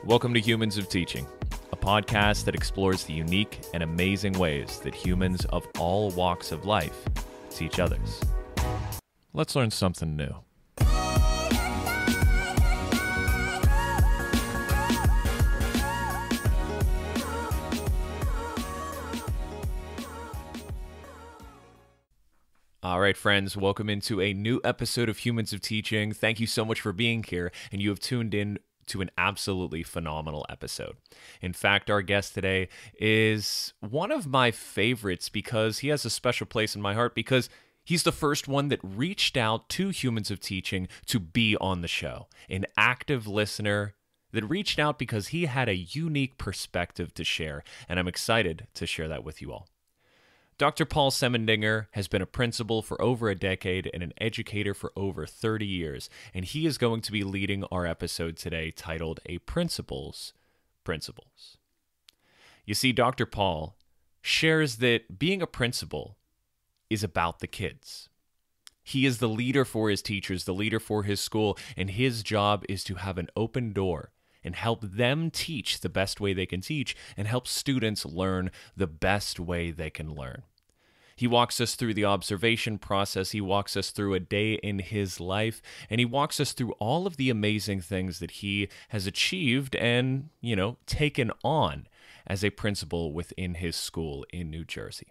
Welcome to Humans of Teaching, a podcast that explores the unique and amazing ways that humans of all walks of life teach others. Let's learn something new. All right, friends, welcome into a new episode of Humans of Teaching. Thank you so much for being here, and you have tuned in to an absolutely phenomenal episode. In fact, our guest today is one of my favorites because he has a special place in my heart because he's the first one that reached out to Humans of Teaching to be on the show, an active listener that reached out because he had a unique perspective to share, and I'm excited to share that with you all. Dr. Paul Semendinger has been a principal for over a decade and an educator for over 30 years, and he is going to be leading our episode today titled A Principal's Principles. You see, Dr. Paul shares that being a principal is about the kids. He is the leader for his teachers, the leader for his school, and his job is to have an open door and help them teach the best way they can teach and help students learn the best way they can learn. He walks us through the observation process, he walks us through a day in his life, and he walks us through all of the amazing things that he has achieved and, taken on as a principal within his school in New Jersey.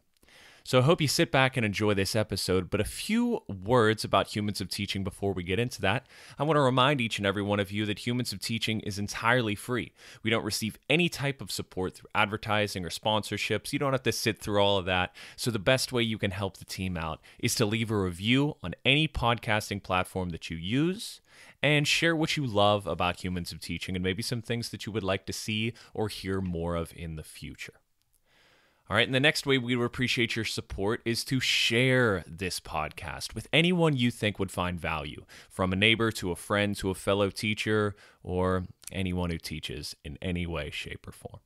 So I hope you sit back and enjoy this episode, but a few words about Humans of Teaching before we get into that. I want to remind each and every one of you that Humans of Teaching is entirely free. We don't receive any type of support through advertising or sponsorships. You don't have to sit through all of that. So the best way you can help the team out is to leave a review on any podcasting platform that you use and share what you love about Humans of Teaching and maybe some things that you would like to see or hear more of in the future. All right, and the next way we would appreciate your support is to share this podcast with anyone you think would find value, from a neighbor to a friend to a fellow teacher or anyone who teaches in any way, shape, or form.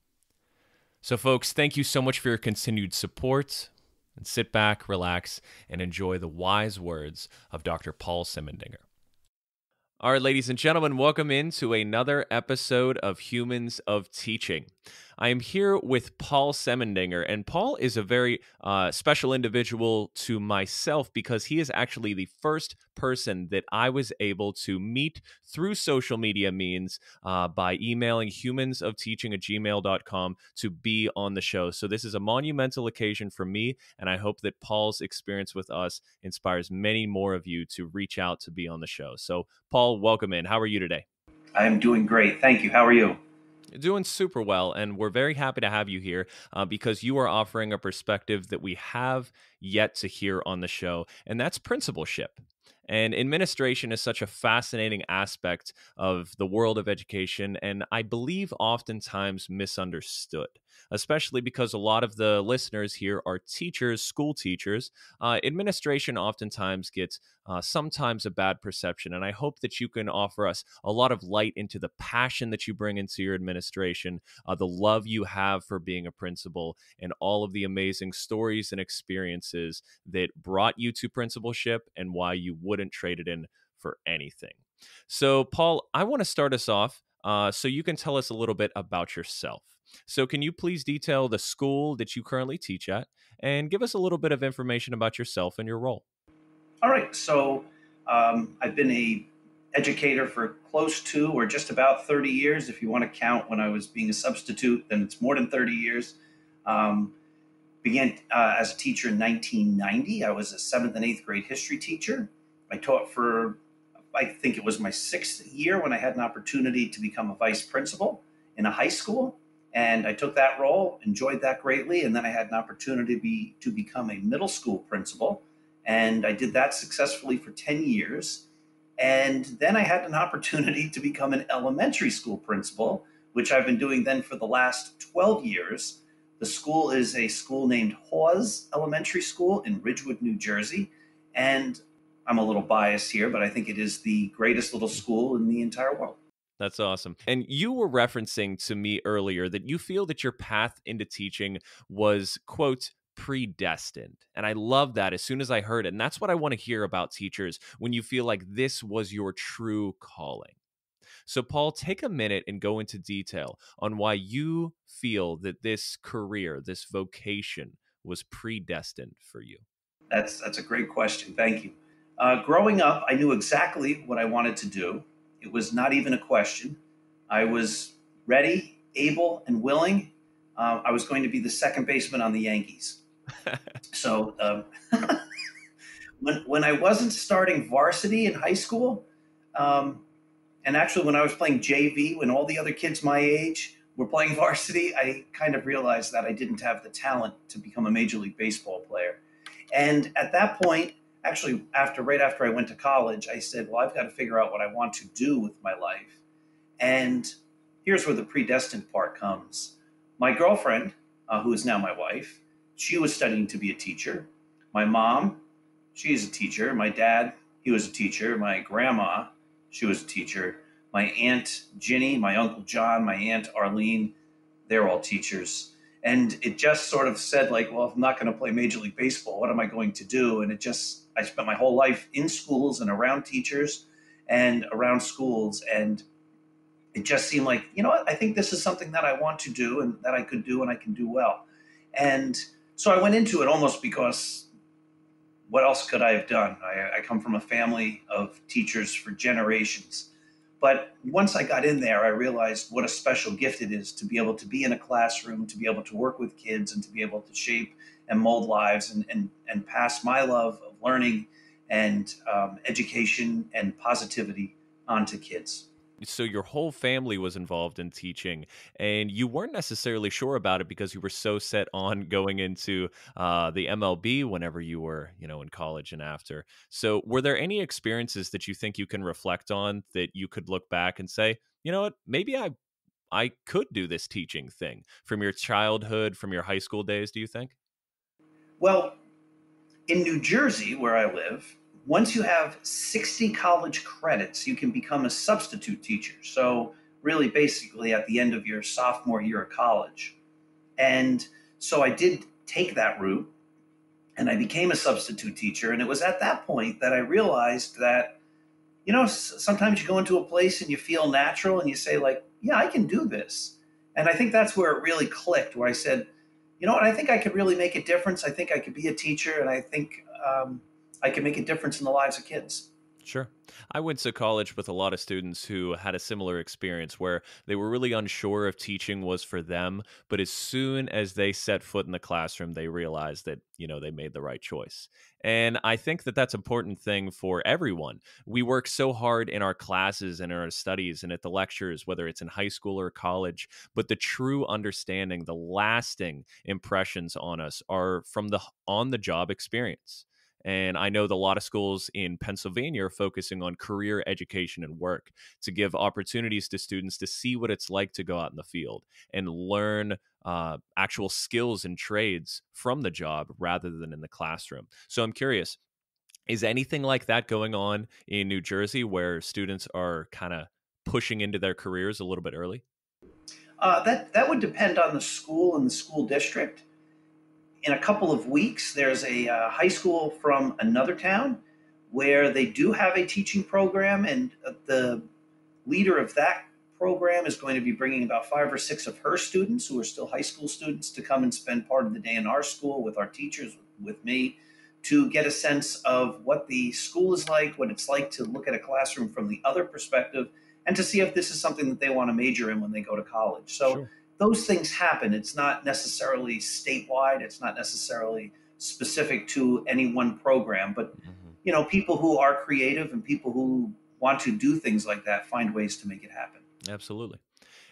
So, folks, thank you so much for your continued support, and sit back, relax, and enjoy the wise words of Dr. Paul Semendinger. All right, ladies and gentlemen, welcome into another episode of Humans of Teaching. I am here with Paul Semendinger, and Paul is a very special individual to myself because he is actually the first person that I was able to meet through social media means by emailing humansofteaching@gmail.com to be on the show. So this is a monumental occasion for me, and I hope that Paul's experience with us inspires many more of you to reach out to be on the show. So Paul, welcome in. How are you today? I'm doing great. Thank you. How are you? Doing super well, and we're very happy to have you here because you are offering a perspective that we have yet to hear on the show, and that's principalship. And administration is such a fascinating aspect of the world of education, and I believe oftentimes misunderstood, especially because a lot of the listeners here are teachers, school teachers. Administration oftentimes gets sometimes a bad perception, and I hope that you can offer us a lot of light into the passion that you bring into your administration, the love you have for being a principal, and all of the amazing stories and experiences that brought you to principalship and why you wouldn't trade it in for anything. So, Paul, I want to start us off so you can tell us a little bit about yourself. So can you please detail the school that you currently teach at and give us a little bit of information about yourself and your role? All right. So I've been a educator for close to or just about 30 years. If you want to count when I was being a substitute, then it's more than 30 years. Began as a teacher in 1990. I was a 7th and 8th grade history teacher. I taught for, I think it was my 6th year when I had an opportunity to become a vice principal in a high school. And I took that role, enjoyed that greatly. And then I had an opportunity to become a middle school principal. And I did that successfully for 10 years. And then I had an opportunity to become an elementary school principal, which I've been doing then for the last 12 years. The school is a school named Hawes Elementary School in Ridgewood, New Jersey. And I'm a little biased here, but I think it is the greatest little school in the entire world. That's awesome. And you were referencing to me earlier that you feel that your path into teaching was, quote, predestined. And I love that as soon as I heard it. And that's what I want to hear about teachers when you feel like this was your true calling. So, Paul, take a minute and go into detail on why you feel that this career, this vocation, was predestined for you. That's a great question. Thank you. Growing up, I knew exactly what I wanted to do. It was not even a question. I was ready, able, and willing. I was going to be the second baseman on the Yankees. So when I wasn't starting varsity in high school, um, and actually when I was playing JV, when all the other kids my age were playing varsity, I kind of realized that I didn't have the talent to become a Major League Baseball player. And at that point, actually, right after I went to college, I said, well, I've got to figure out what I want to do with my life. And here's where the predestined part comes. My girlfriend, who is now my wife, she was studying to be a teacher. My mom, she is a teacher. My dad, he was a teacher. My grandma, she was a teacher. My aunt Ginny, my uncle John, my aunt Arlene, they're all teachers. And it just sort of said, like, well, if I'm not going to play Major League Baseball, what am I going to do? And I spent my whole life in schools and around teachers and around schools. And it just seemed like, you know what, I think this is something that I want to do and that I could do and I can do well. And so I went into it almost because what else could I have done? I come from a family of teachers for generations. But once I got in there, I realized what a special gift it is to be able to be in a classroom, to be able to work with kids, and to be able to shape and mold lives and pass my love of learning and education and positivity onto kids. So your whole family was involved in teaching, and you weren't necessarily sure about it because you were so set on going into the MLB whenever you were, in college and after. So, were there any experiences that you think you can reflect on that you could look back and say, you know what, maybe I could do this teaching thing from your childhood, from your high school days? Do you think? Well, in New Jersey, where I live, once you have 60 college credits, you can become a substitute teacher. So, really, basically, at the end of your sophomore year of college. And so I did take that route and I became a substitute teacher. And it was at that point that I realized that, sometimes you go into a place and you feel natural and you say, like, yeah, I can do this. And I think that's where it really clicked, where I said, you know what, I think I could really make a difference. I think I could be a teacher and I think I can make a difference in the lives of kids. Sure. I went to college with a lot of students who had a similar experience where they were really unsure if teaching was for them, but as soon as they set foot in the classroom, they realized that, they made the right choice. And I think that that's an important thing for everyone. We work so hard in our classes and in our studies and at the lectures, whether it's in high school or college, but the true understanding, the lasting impressions on us are from the on the job experience. And I know that a lot of schools in Pennsylvania are focusing on career education and work to give opportunities to students to see what it's like to go out in the field and learn actual skills and trades from the job rather than in the classroom. So I'm curious, is anything like that going on in New Jersey where students are kind of pushing into their careers a little bit early? That would depend on the school and the school district. In a couple of weeks, there's a high school from another town where they do have a teaching program, and the leader of that program is going to be bringing about 5 or 6 of her students who are still high school students to come and spend part of the day in our school with our teachers, with me, to get a sense of what the school is like, what it's like to look at a classroom from the other perspective, and to see if this is something that they want to major in when they go to college. So Sure. those things happen. It's not necessarily statewide. It's not necessarily specific to any one program, but Mhm. people who are creative and people who want to do things like that find ways to make it happen. Absolutely.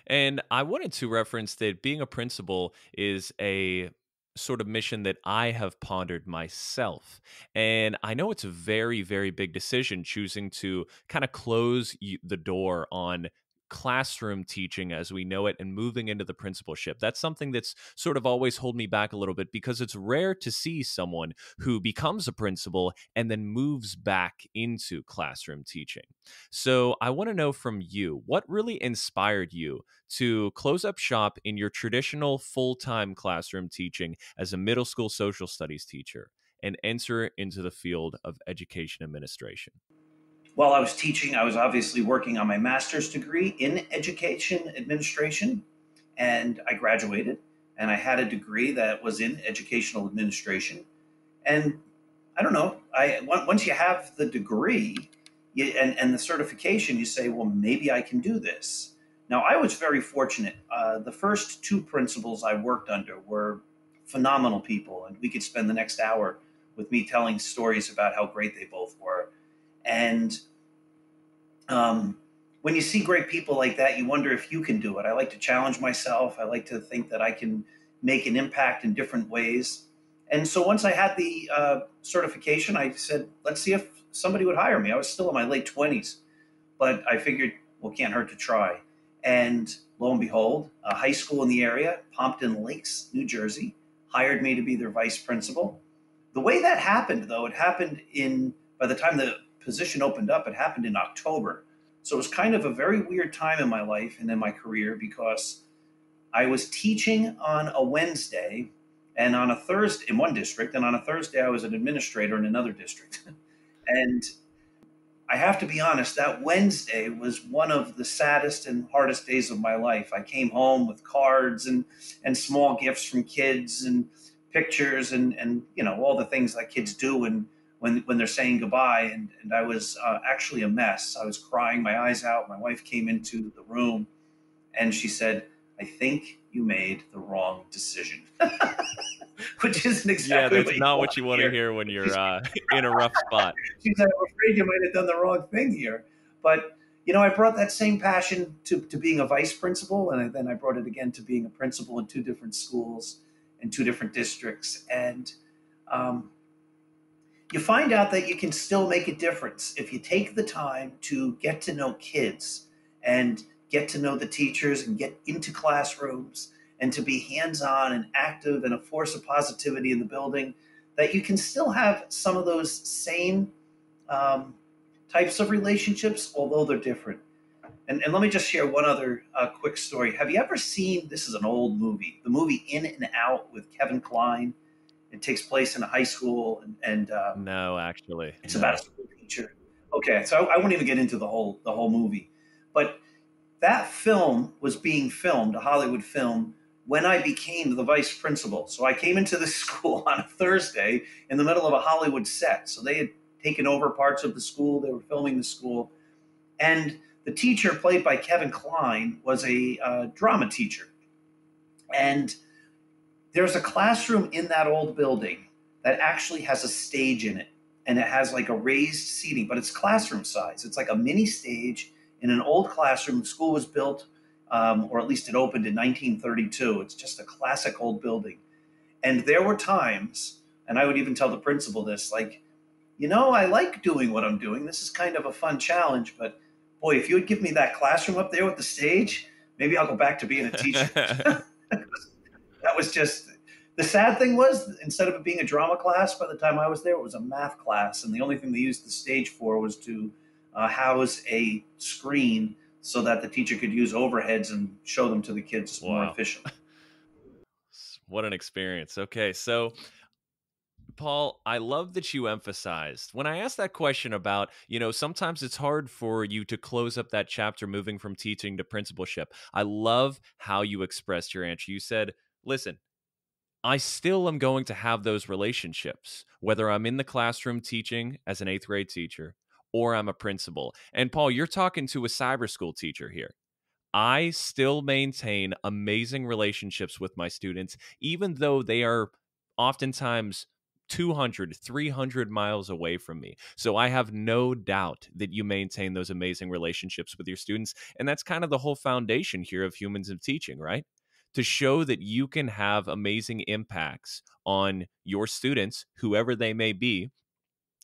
And I wanted to reference that being a principal is a sort of mission that I have pondered myself. And I know it's a very, very big decision choosing to kind of close the door on classroom teaching as we know it and moving into the principalship. That's something that's sort of always hold me back a little bit because it's rare to see someone who becomes a principal and then moves back into classroom teaching. So I want to know from you, what really inspired you to close up shop in your traditional full time classroom teaching as a middle school social studies teacher and enter into the field of education administration? while I was teaching, I was obviously working on my master's degree in education administration, and I graduated, and I had a degree that was in educational administration. And I don't know, once you have the degree and the certification, you say, well, maybe I can do this. Now, I was very fortunate. The first two principals I worked under were phenomenal people, and we could spend the next hour with me telling stories about how great they both were. And when you see great people like that, you wonder if you can do it. I like to challenge myself. I like to think that I can make an impact in different ways. And so once I had the certification, I said, let's see if somebody would hire me. I was still in my late 20s, but I figured, well, can't hurt to try. And lo and behold, a high school in the area, Pompton Lakes, New Jersey, hired me to be their vice principal. The way that happened, though, it happened by the time the position opened up, it happened in October. So it was kind of a very weird time in my life and in my career because I was teaching on a Wednesday and on a Thursday in one district, and on a Thursday I was an administrator in another district. And I have to be honest, that Wednesday was one of the saddest and hardest days of my life. I came home with cards and small gifts from kids and pictures and all the things that kids do when they're saying goodbye. And I was actually a mess. I was crying my eyes out. My wife came into the room and she said, I think you made the wrong decision, which isn't Yeah, exactly that's what you not want what you to want to hear. hear when you're in a rough spot. She said, I'm afraid you might have done the wrong thing here. But, I brought that same passion to being a vice principal. And then I brought it again to being a principal in two different schools in two different districts. And um, you find out that you can still make a difference if you take the time to get to know kids and get to know the teachers and get into classrooms and to be hands-on and active and a force of positivity in the building, that you can still have some of those same um, types of relationships, although they're different. And let me just share one other quick story. Have you ever seen, this is an old movie, the movie In and Out with Kevin Kline? It takes place in a high school, and No, actually, it's about a no. school teacher. Okay, so I won't even get into the whole movie, but that film was being filmed, a Hollywood film, when I became the vice principal. So I came into the school on a Thursday in the middle of a Hollywood set. So they had taken over parts of the school. They were filming the school, and the teacher, played by Kevin Kline, was a drama teacher. And there's a classroom in that old building that actually has a stage in it, and it has like a raised seating, but it's classroom size. It's like a mini stage in an old classroom. The school was built, or at least it opened in 1932. It's just a classic old building. And there were times, and I would even tell the principal this, like, I like doing what I'm doing. This is kind of a fun challenge, but boy, if you would give me that classroom up there with the stage, maybe I'll go back to being a teacher. That was just, the sad thing was, instead of it being a drama class, by the time I was there, it was a math class, and the only thing they used the stage for was to house a screen so that the teacher could use overheads and show them to the kids more Wow. efficiently. What an experience. Okay, so Paul, I love that you emphasized when I asked that question about, sometimes it's hard for you to close up that chapter moving from teaching to principalship. I love how you expressed your answer. You said, listen, I still am going to have those relationships, whether I'm in the classroom teaching as an eighth grade teacher or I'm a principal. And Paul, you're talking to a cyber school teacher here. I still maintain amazing relationships with my students, even though they are oftentimes 200, 300 miles away from me. So I have no doubt that you maintain those amazing relationships with your students. And that's kind of the whole foundation here of Humans of Teaching, right? To show that you can have amazing impacts on your students, whoever they may be,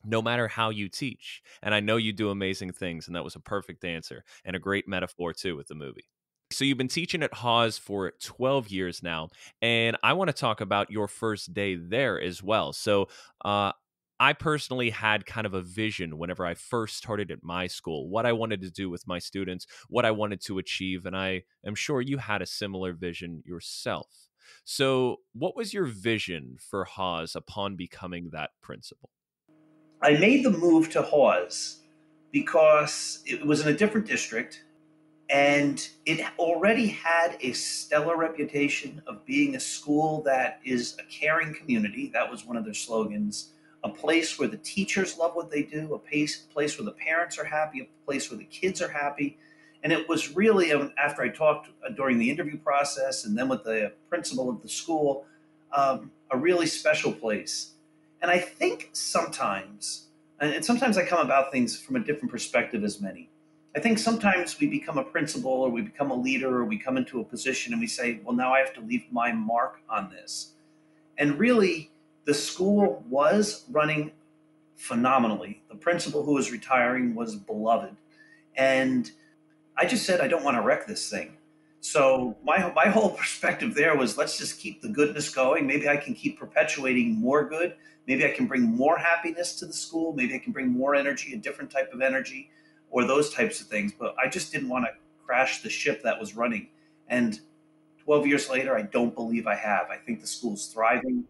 no matter how you teach. And I know you do amazing things, and that was a perfect answer and a great metaphor too with the movie. So you've been teaching at Hawes for 12 years now, and I want to talk about your first day there as well. So I personally had kind of a vision whenever I first started at my school, what I wanted to do with my students, what I wanted to achieve, and I am sure you had a similar vision yourself. So what was your vision for Hawes upon becoming that principal? I made the move to Hawes because it was in a different district, and it already had a stellar reputation of being a school that is a caring community. That was one of their slogans. A place where the teachers love what they do, a place where the parents are happy, a place where the kids are happy. And it was really, after I talked during the interview process and then with the principal of the school, a really special place. And I think sometimes, and sometimes I come about things from a different perspective as many. I think sometimes we become a principal or we become a leader or we come into a position and we say, well, now I have to leave my mark on this. And really, the school was running phenomenally. The principal who was retiring was beloved. And I just said, I don't want to wreck this thing. So my whole perspective there was, let's just keep the goodness going. Maybe I can keep perpetuating more good. Maybe I can bring more happiness to the school. Maybe I can bring more energy, a different type of energy, or those types of things. But I just didn't want to crash the ship that was running. And 12 years later, I don't believe I have. I think the school's thriving.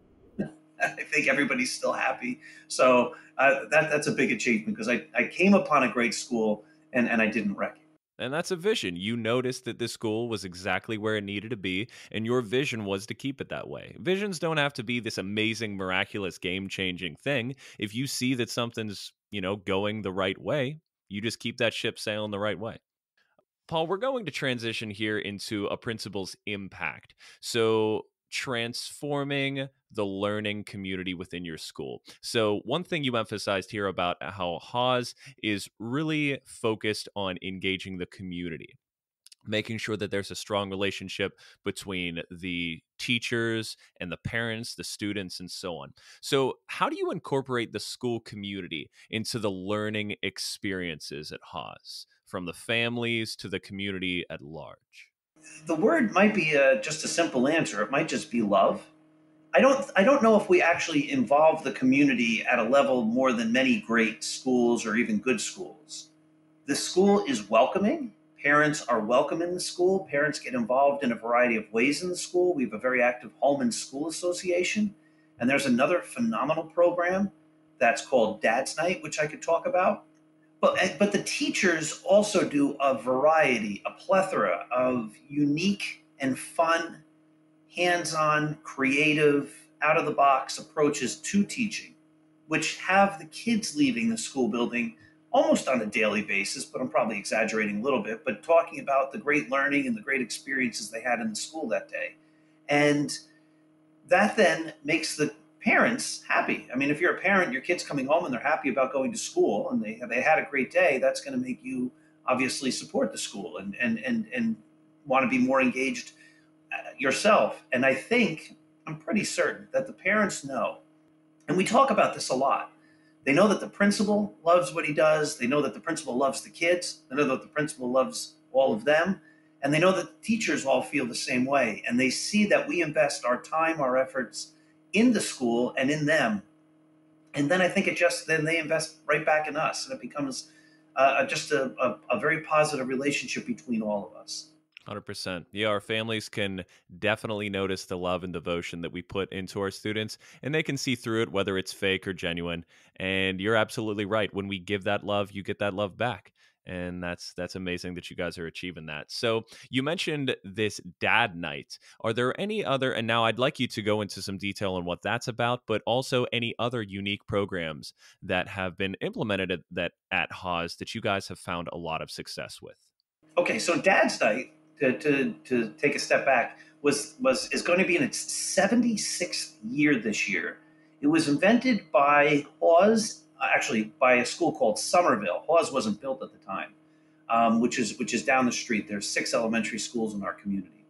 I think everybody's still happy. So that's a big achievement because I came upon a great school and I didn't wreck it. And that's a vision. You noticed that this school was exactly where it needed to be, and your vision was to keep it that way. Visions don't have to be this amazing, miraculous, game changing thing. If you see that something's, going the right way, you just keep that ship sailing the right way. Paul, we're going to transition here into a principal's impact. So, transforming the learning community within your school. So, one thing you emphasized here about how Hawes is really focused on engaging the community, making sure that there's a strong relationship between the teachers and the parents, the students, and so on. So, how do you incorporate the school community into the learning experiences at Hawes, from the families to the community at large? The word might be just a simple answer. It might just be love. I don't know if we actually involve the community at a level more than many great schools or even good schools. The school is welcoming. Parents are welcome in the school. Parents get involved in a variety of ways in the school. We have a very active home and school association. And there's another phenomenal program that's called Dad's Night, which I could talk about. But the teachers also do a variety, a plethora of unique and fun, hands-on, creative, out-of-the-box approaches to teaching, which have the kids leaving the school building almost on a daily basis, but I'm probably exaggerating a little bit, but talking about the great learning and the great experiences they had in the school that day. And that then makes the parents happy. I mean, if you're a parent, your kid's coming home and they're happy about going to school and they had a great day, that's going to make you obviously support the school and want to be more engaged yourself. And I'm pretty certain that the parents know, and we talk about this a lot. They know that the principal loves what he does. They know that the principal loves the kids. They know that the principal loves all of them. And they know that the teachers all feel the same way. And they see that we invest our time, our efforts in the school and in them. And then I think then they invest right back in us. And it becomes just a very positive relationship between all of us. 100%. Yeah, our families can definitely notice the love and devotion that we put into our students, and they can see through it, whether it's fake or genuine. And you're absolutely right. When we give that love, you get that love back. And that's amazing that you guys are achieving that. So you mentioned this dad night. Are there any other, and now I'd like you to go into some detail on what that's about, but also any other unique programs that have been implemented at Hawes that you guys have found a lot of success with? Okay, so Dad's Night, to take a step back, is going to be in its 76th year this year. It was invented by Hawes, actually by a school called Somerville. Hawes wasn't built at the time, which is down the street. There's 6 elementary schools in our community.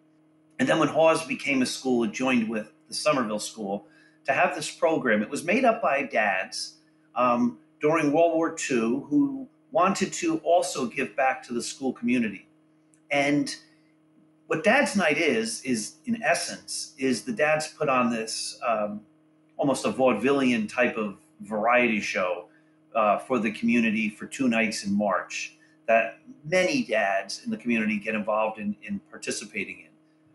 And then when Hawes became a school, it joined with the Somerville School to have this program. It was made up by dads during World War II who wanted to also give back to the school community. And what Dad's Night is in essence, is the dads put on this almost a vaudevillian type of variety show for the community for 2 nights in March that many dads in the community get involved in participating in.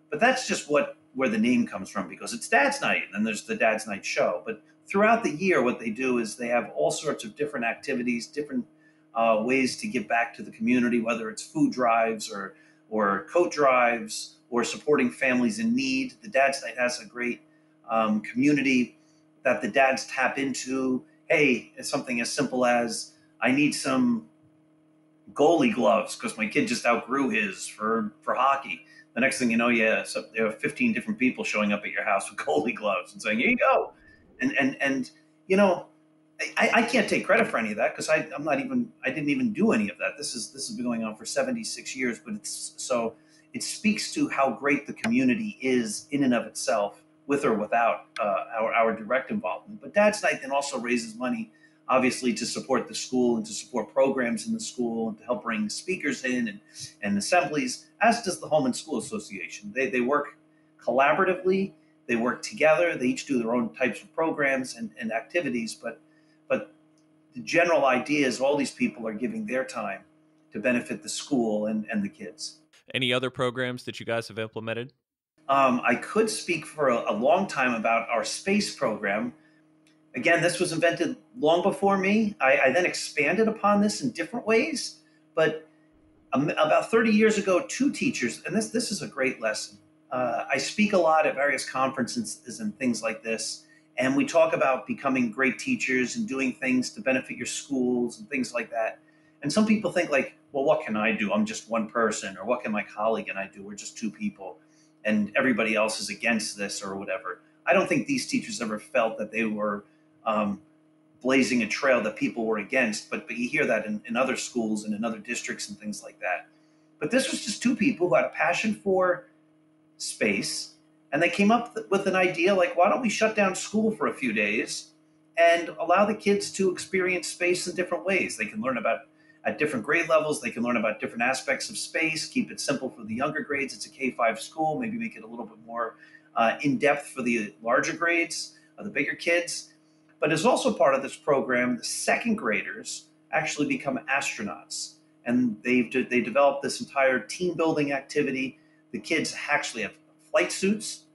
But that's just where the name comes from, because it's Dad's Night and then there's the Dad's Night show. But throughout the year, what they do is they have all sorts of different activities, different ways to give back to the community, whether it's food drives or coat drives or supporting families in need. The Dad's Night has a great community that the dads tap into. Hey, it's something as simple as I need some goalie gloves because my kid just outgrew his for hockey. The next thing you know, yeah, so there are 15 different people showing up at your house with goalie gloves and saying, "Here you go," and you know, I can't take credit for any of that because I didn't even do any of that. This has been going on for 76 years, but it's so it speaks to how great the community is in and of itself, with or without our direct involvement. But Dad's Night then also raises money, obviously, to support the school and to support programs in the school and to help bring speakers in and assemblies, as does the Home and School Association. They work collaboratively, they work together, they each do their own types of programs and activities, but the general idea is all these people are giving their time to benefit the school and the kids. Any other programs that you guys have implemented? I could speak for a long time about our space program. Again, this was invented long before me. I then expanded upon this in different ways. But about 30 years ago, two teachers, and this is a great lesson. I speak a lot at various conferences and things like this, and we talk about becoming great teachers and doing things to benefit your schools and things like that. And some people think like, well, what can I do? I'm just one person, or what can my colleague and I do? We're just two people, and everybody else is against this or whatever. I don't think these teachers ever felt that they were um, blazing a trail that people were against, but you hear that in other schools and in other districts and things like that. But this was just two people who had a passion for space, and they came up with an idea like, why don't we shut down school for a few days and allow the kids to experience space in different ways? They can learn about at different grade levels. They can learn about different aspects of space. Keep it simple for the younger grades. It's a K-5 school. Maybe make it a little bit more in depth for the larger grades, the bigger kids. But as also part of this program, the second graders actually become astronauts, and they develop this entire team building activity. The kids actually have flight suits.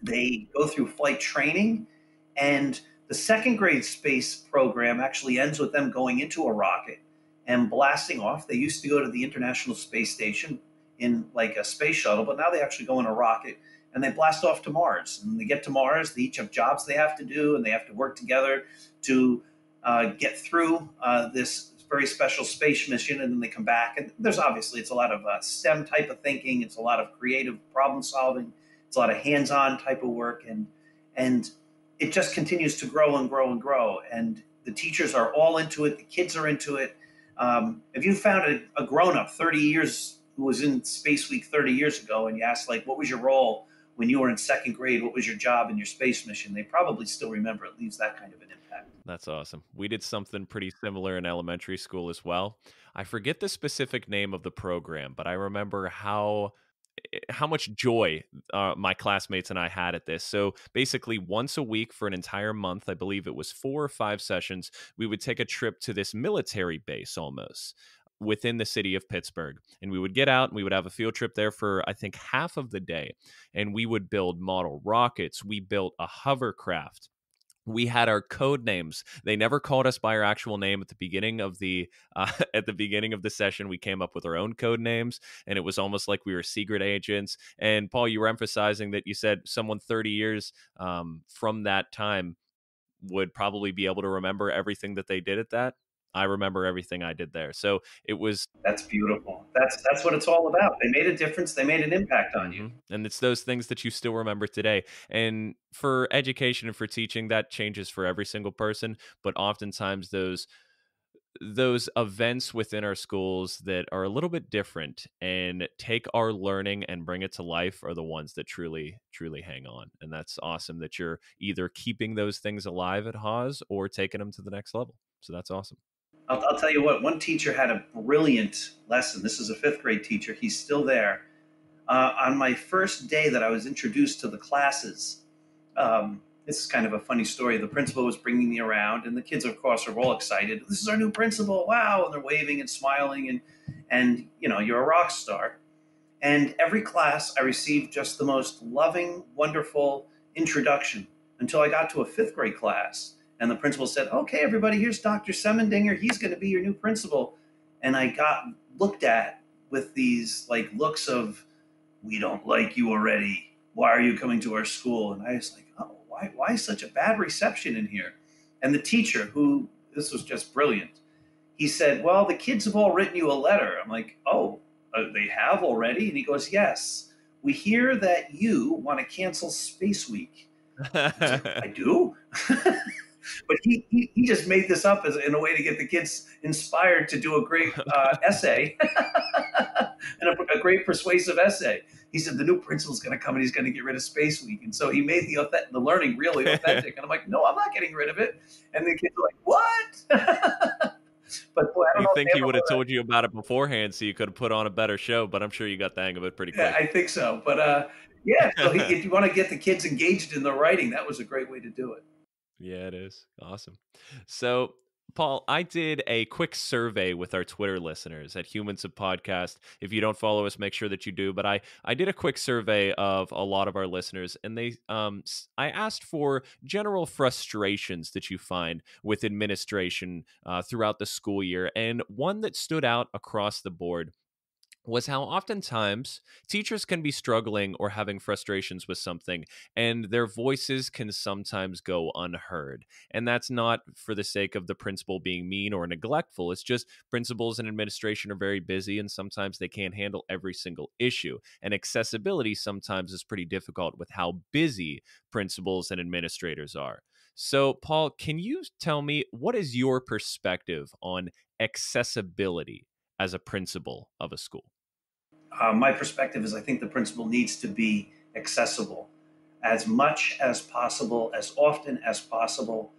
They go through flight training, and the second grade space program actually ends with them going into a rocket and blasting off. They used to go to the International Space Station in like a space shuttle, but now they actually go in a rocket and they blast off to Mars. And they get to Mars, they each have jobs they have to do, and they have to work together to get through this very special space mission. And then they come back, and there's obviously it's a lot of STEM type of thinking, it's a lot of creative problem solving, it's a lot of hands-on type of work, and it just continues to grow and grow and grow. And the teachers are all into it, the kids are into it. If you found a grown-up 30 years who was in Space Week 30 years ago, and you asked like, what was your role when you were in second grade? What was your job in your space mission? They probably still remember. It leaves that kind of an impact. That's awesome. We did something pretty similar in elementary school as well. I forget the specific name of the program, but I remember how much joy my classmates and I had at this. So basically, once a week for an entire month, I believe it was 4 or 5 sessions, we would take a trip to this military base almost within the city of Pittsburgh. And we would get out and we would have a field trip there for, I think, half of the day. And we would build model rockets. We built a hovercraft. We had our code names. They never called us by our actual name at the beginning of the at the beginning of the session. We came up with our own code names, and it was almost like we were secret agents. And Paul, you were emphasizing that you said someone 30 years from that time would probably be able to remember everything that they did at that. I remember everything I did there. So it was. That's beautiful. That's what it's all about. They made a difference. They made an impact on you. And it's those things that you still remember today. And for education and for teaching, that changes for every single person. But oftentimes those events within our schools that are a little bit different and take our learning and bring it to life are the ones that truly hang on. And that's awesome that you're either keeping those things alive at Hawes or taking them to the next level. So that's awesome. I'll tell you what. One teacher had a brilliant lesson. This is a fifth grade teacher. He's still there. On my first day that I was introduced to the classes, this is kind of a funny story. The principal was bringing me around, and the kids, of course, are all excited. This is our new principal! Wow! And they're waving and smiling, and you know, you're a rock star. And every class, I received just the most loving, wonderful introduction until I got to a fifth grade class. And the principal said, "Okay, everybody, here's Dr. Semendinger. He's going to be your new principal." And I got looked at with these like looks of, "We don't like you already. Why are you coming to our school?" And I was like, "Oh, why such a bad reception in here?" And the teacher, who this was just brilliant, he said, "Well, the kids have all written you a letter." I'm like, "Oh, they have already?" And he goes, "Yes. We hear that you want to cancel Space Week." I was like, "I do?" But he just made this up as in a way to get the kids inspired to do a great essay and a great persuasive essay. He said the new principal's going to come and he's going to get rid of Space Week, and so he made the learning really authentic. And I'm like, "No, I'm not getting rid of it." And the kids are like, "What?" But boy, I don't You know if think they he ever would have will. told you about it beforehand so you could have put on a better show, but I'm sure you got the hang of it pretty Yeah, quick. I think so. But yeah, so if you want to get the kids engaged in the writing, that was a great way to do it. Yeah, it is. Awesome. So, Paul, I did a quick survey with our Twitter listeners at Humans of Podcast. If you don't follow us, make sure that you do. But I did a quick survey of a lot of our listeners, and I asked for general frustrations that you find with administration throughout the school year, and one that stood out across the board was how oftentimes teachers can be struggling or having frustrations with something, and their voices can sometimes go unheard. And that's not for the sake of the principal being mean or neglectful. It's just principals and administration are very busy, and sometimes they can't handle every single issue. And accessibility sometimes is pretty difficult with how busy principals and administrators are. So, Paul, can you tell me what is your perspective on accessibility as a principal of a school? My perspective is I think the principal needs to be accessible as much as possible, as often as possible.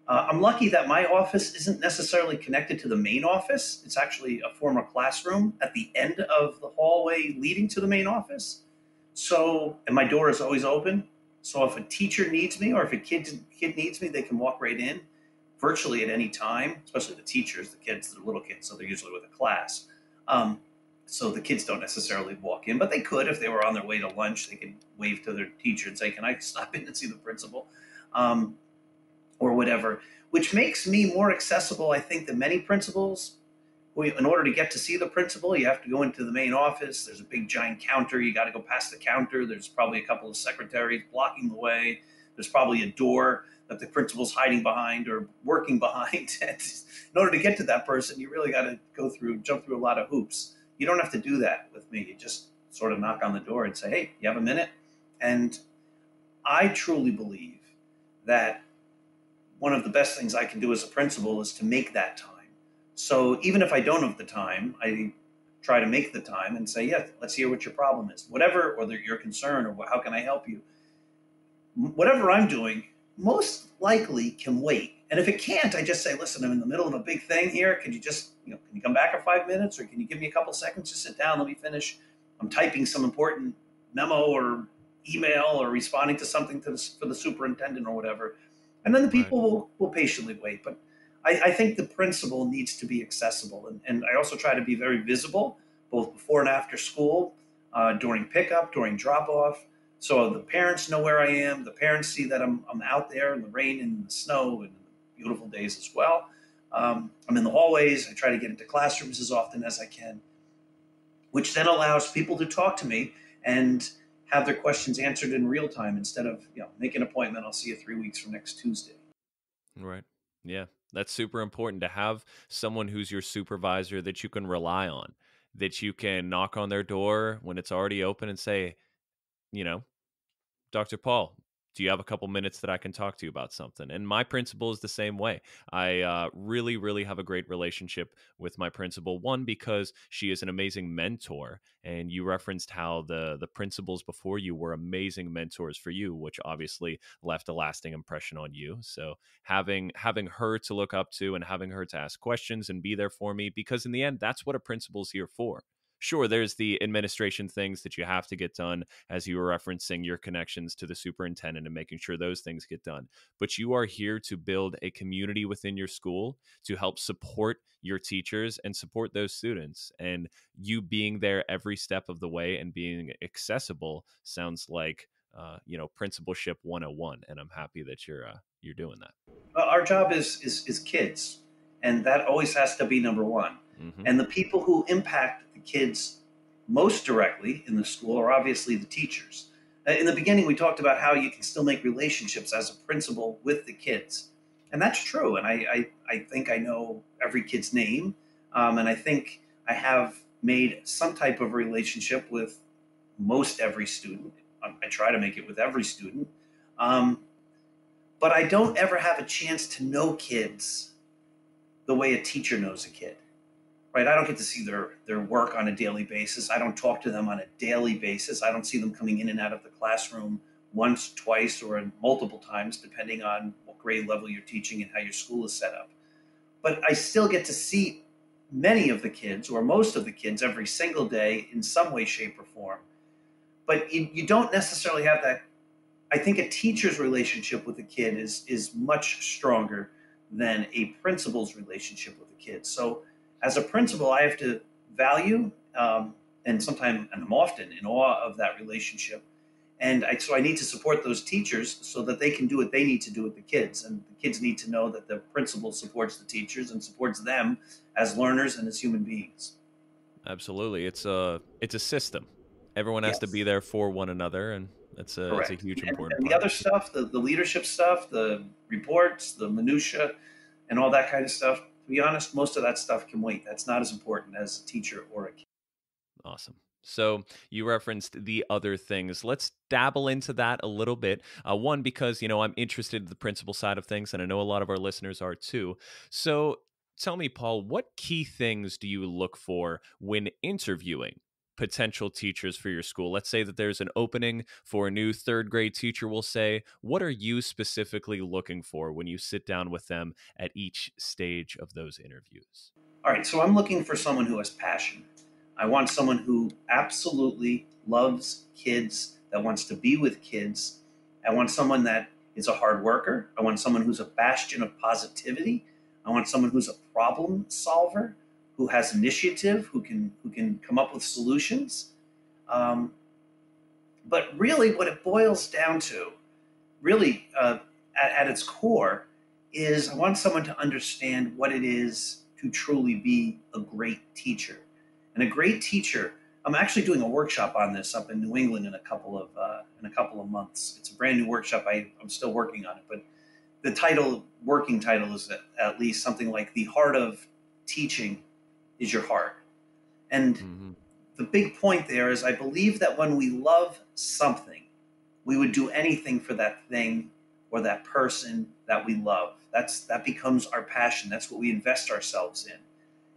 I'm lucky that my office isn't necessarily connected to the main office. It's actually a former classroom at the end of the hallway leading to the main office. So, and my door is always open. So if a teacher needs me or if a kid needs me, they can walk right in virtually at any time, especially the teachers, the kids, the little kids. So they're usually with a class. Um, so the kids don't necessarily walk in, but they could if they were on their way to lunch. They could wave to their teacher and say, "Can I stop in and see the principal?" Um, or whatever, which makes me more accessible, I think, than many principals. In order to get to see the principal, you have to go into the main office. There's a big giant counter. You got to go past the counter. There's probably a couple of secretaries blocking the way. There's probably a door that the principal's hiding behind or working behind. And in order to get to that person, you really got to jump through a lot of hoops. You don't have to do that with me. You just sort of knock on the door and say, "Hey, you have a minute?" And I truly believe that one of the best things I can do as a principal is to make that time. So even if I don't have the time, I try to make the time and say, "Yeah, let's hear what your problem is, whatever, or your concern, or how can I help you?" Whatever I'm doing, most likely can wait. And if it can't, I just say, "Listen, I'm in the middle of a big thing here. Can you just, can you come back in 5 minutes, or can you give me a couple seconds to sit down? Let me finish. I'm typing some important memo or email or responding to something for the superintendent or whatever." And then the Right. people will patiently wait. But I think the principal needs to be accessible. And I also try to be very visible, both before and after school, during pickup, during drop off. So the parents know where I am. The parents see that I'm out there in the rain and the snow and the beautiful days as well. I'm in the hallways. I try to get into classrooms as often as I can, which then allows people to talk to me and have their questions answered in real time instead of make an appointment. I'll see you 3 weeks from next Tuesday. Right. Yeah. That's super important to have someone who's your supervisor that you can rely on, that you can knock on their door when it's already open and say, you know, "Dr. Paul, do you have a couple minutes that I can talk to you about something?" And my principal is the same way. I really, really have a great relationship with my principal. One, because she is an amazing mentor, and you referenced how the principals before you were amazing mentors for you, which obviously left a lasting impression on you. So having her to look up to and having her to ask questions and be there for me, because in the end, that's what a principal's here for. Sure, there's the administration things that you have to get done, as you were referencing your connections to the superintendent and making sure those things get done. But you are here to build a community within your school to help support your teachers and support those students. And you being there every step of the way and being accessible sounds like principalship 101. And I'm happy that you're doing that. Our job is kids, and that always has to be number one. Hmm. And the people who impact the kids most directly in the school are obviously the teachers. In the beginning, we talked about how you can still make relationships as a principal with the kids, and that's true. And I think I know every kid's name, and I think I have made some type of relationship with most every student. I try to make it with every student. Um, but I don't ever have a chance to know kids the way a teacher knows a kid, right? I don't get to see their work on a daily basis. I don't talk to them on a daily basis. I don't see them coming in and out of the classroom once, twice, or multiple times, depending on what grade level you're teaching and how your school is set up. But I still get to see many of the kids, or most of the kids, every single day in some way, shape, or form. But you don't necessarily have that. I think a teacher's relationship with a kid is much stronger than a principal's relationship with a kid. So, as a principal, I have to value, and sometimes, and I'm often in awe of that relationship. And so I need to support those teachers so that they can do what they need to do with the kids. And the kids need to know that the principal supports the teachers and supports them as learners and as human beings. Absolutely. It's a system. Everyone has to be Yes. there for one another, and it's a Correct. huge And, important and the part. other stuff, the leadership stuff, the reports, the minutia, and all that kind of stuff, to be honest, most of that stuff can wait. That's not as important as a teacher or a kid. Awesome. So you referenced the other things. Let's dabble into that a little bit. One, because I'm interested in the principal side of things, and I know a lot of our listeners are too. So tell me, Paul, what key things do you look for when interviewing potential teachers for your school? Let's say that there's an opening for a new third grade teacher. We'll say, what are you specifically looking for when you sit down with them at each stage of those interviews? All right, so I'm looking for someone who has passion. I want someone who absolutely loves kids, that wants to be with kids. I want someone that is a hard worker. I want someone who's a bastion of positivity. I want someone who's a problem solver, who has initiative, who can come up with solutions. Um, but really, what it boils down to, really at its core, is I want someone to understand what it is to truly be a great teacher. And a great teacher, I'm actually doing a workshop on this up in New England in a couple of months. It's a brand new workshop. I'm still working on it, but the working title, is at least something like "The Heart of Teaching is Your Heart." And Hmm. the big point there is, I believe that when we love something, we would do anything for that thing or that person that we love. That becomes our passion. That's what we invest ourselves in.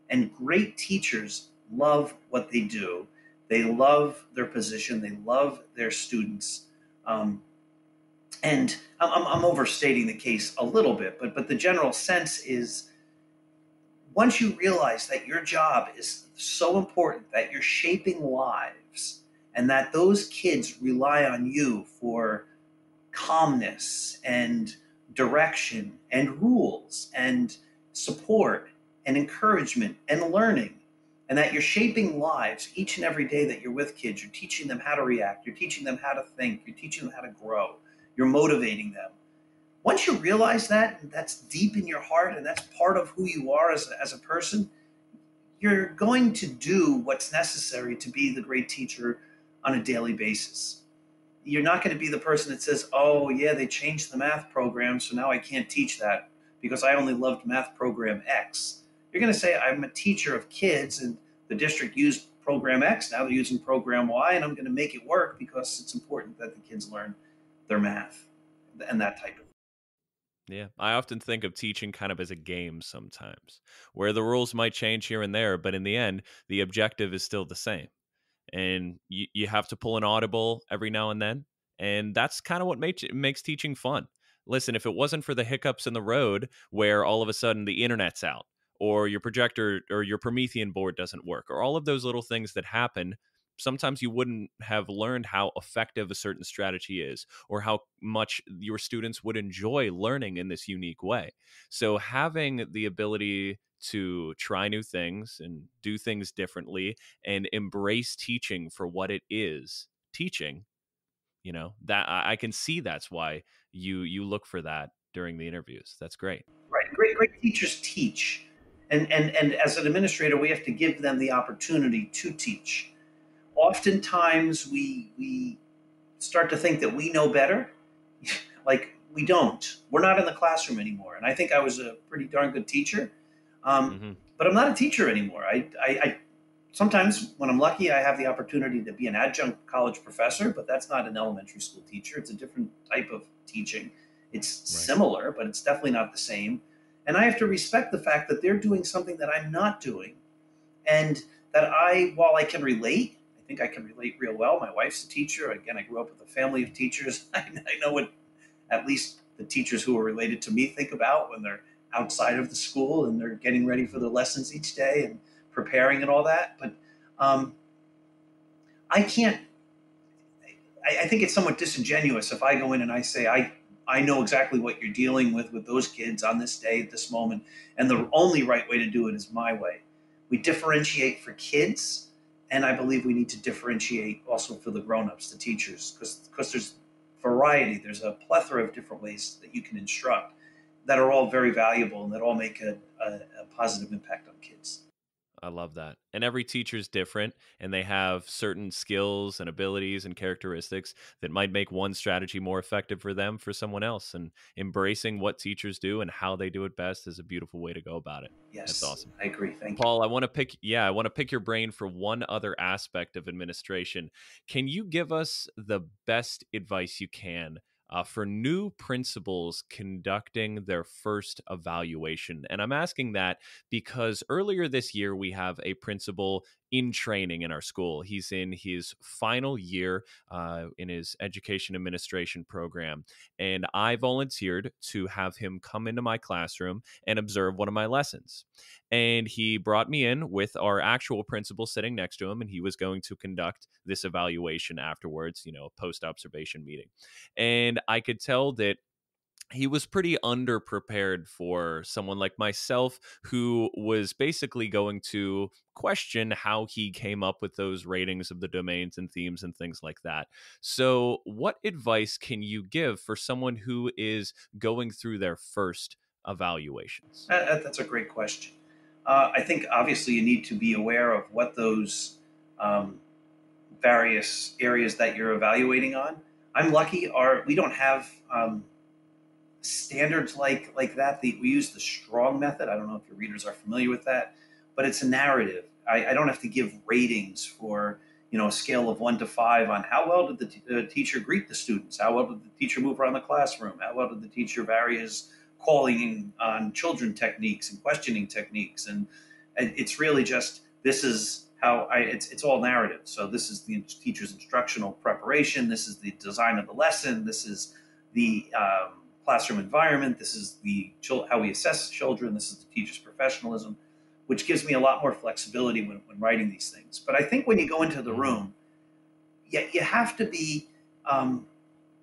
And great teachers love what they do. They love their position. They love their students. Um, and I'm overstating the case a little bit, but the general sense is, once you realize that your job is so important, that you're shaping lives, and that those kids rely on you for calmness and direction and rules and support and encouragement and learning, and that you're shaping lives each and every day that you're with kids. You're teaching them how to react, you're teaching them how to think, you're teaching them how to grow, you're motivating them. Once you realize that, and that's deep in your heart, and that's part of who you are as a person, you're going to do what's necessary to be the great teacher on a daily basis. You're not going to be the person that says, "Oh, yeah, they changed the math program, so now I can't teach that because I only loved math program X." You're going to say, "I'm a teacher of kids, and the district used program X. Now they're using program Y, and I'm going to make it work because it's important that the kids learn their math," and that type of thing. Yeah, I often think of teaching kind of as a game sometimes, where the rules might change here and there, but in the end, the objective is still the same. And you have to pull an audible every now and then. And that's kind of what makes teaching fun. Listen, if it wasn't for the hiccups in the road where all of a sudden the internet's out, or your projector or your Promethean board doesn't work, or all of those little things that happen, sometimes you wouldn't have learned how effective a certain strategy is, or how much your students would enjoy learning in this unique way. So having the ability to try new things and do things differently and embrace teaching for what it is, teaching, That I can see that's why you look for that during the interviews. That's great. Right. Great teachers teach. And as an administrator, we have to give them the opportunity to teach. Oftentimes we start to think that we know better. Like we don't. We're not in the classroom anymore. And I think I was a pretty darn good teacher. Um, Hmm. but I'm not a teacher anymore. I sometimes when I'm lucky, I have the opportunity to be an adjunct college professor, but that's not an elementary school teacher. It's a different type of teaching. It's Right. similar, but it's definitely not the same. And I have to respect the fact that they're doing something that I'm not doing, and that while I can relate, I think I can relate real well. My wife's a teacher. Again, I grew up with a family of teachers. I know what at least the teachers who are related to me think about when they're outside of the school and they're getting ready for Hmm. their lessons each day and preparing and all that. But um, I can't. I think it's somewhat disingenuous if I go in and I say I know exactly what you're dealing with those kids on this day at this moment, and the only right way to do it is my way. We differentiate for kids, and I believe we need to differentiate also for the grown-ups, the teachers, because there's variety. There's a plethora of different ways that you can instruct that are all very valuable and that all make a positive impact on kids. I love that. And every teacher's different, and they have certain skills and abilities and characteristics that might make one strategy more effective for them for someone else. And embracing what teachers do and how they do it best is a beautiful way to go about it. That's Yes, awesome. I agree. Thank you. Paul, I want to pick your brain for one other aspect of administration. Can you give us the best advice you can for new principals conducting their first evaluation? And I'm asking that because earlier this year we have a principal in training in our school. He's in his final year in his education administration program, and I volunteered to have him come into my classroom and observe one of my lessons. And he brought me in with our actual principal sitting next to him, and he was going to conduct this evaluation afterwards, a post observation meeting. And I could tell that he was pretty underprepared for someone like myself who was basically going to question how he came up with those ratings of the domains and themes and things like that. So, what advice can you give for someone who is going through their first evaluations? That's a great question. I think obviously you need to be aware of what those um, various areas that you're evaluating on. I'm lucky; our we don't have standards like that. We use the strong method. I don't know if your readers are familiar with that, but it's a narrative. I don't have to give ratings for a scale of 1 to 5 on how well did the teacher greet the students, how well did the teacher move around the classroom, how well did the teacher vary his calling on children techniques and questioning techniques, and it's really just this is how it's all narrative. So this is the teacher's instructional preparation. This is the design of the lesson. This is the classroom environment. This is the how we assess children. This is the teacher's professionalism, which gives me a lot more flexibility when writing these things. But I think when you go into the Hmm. room, you have to be um,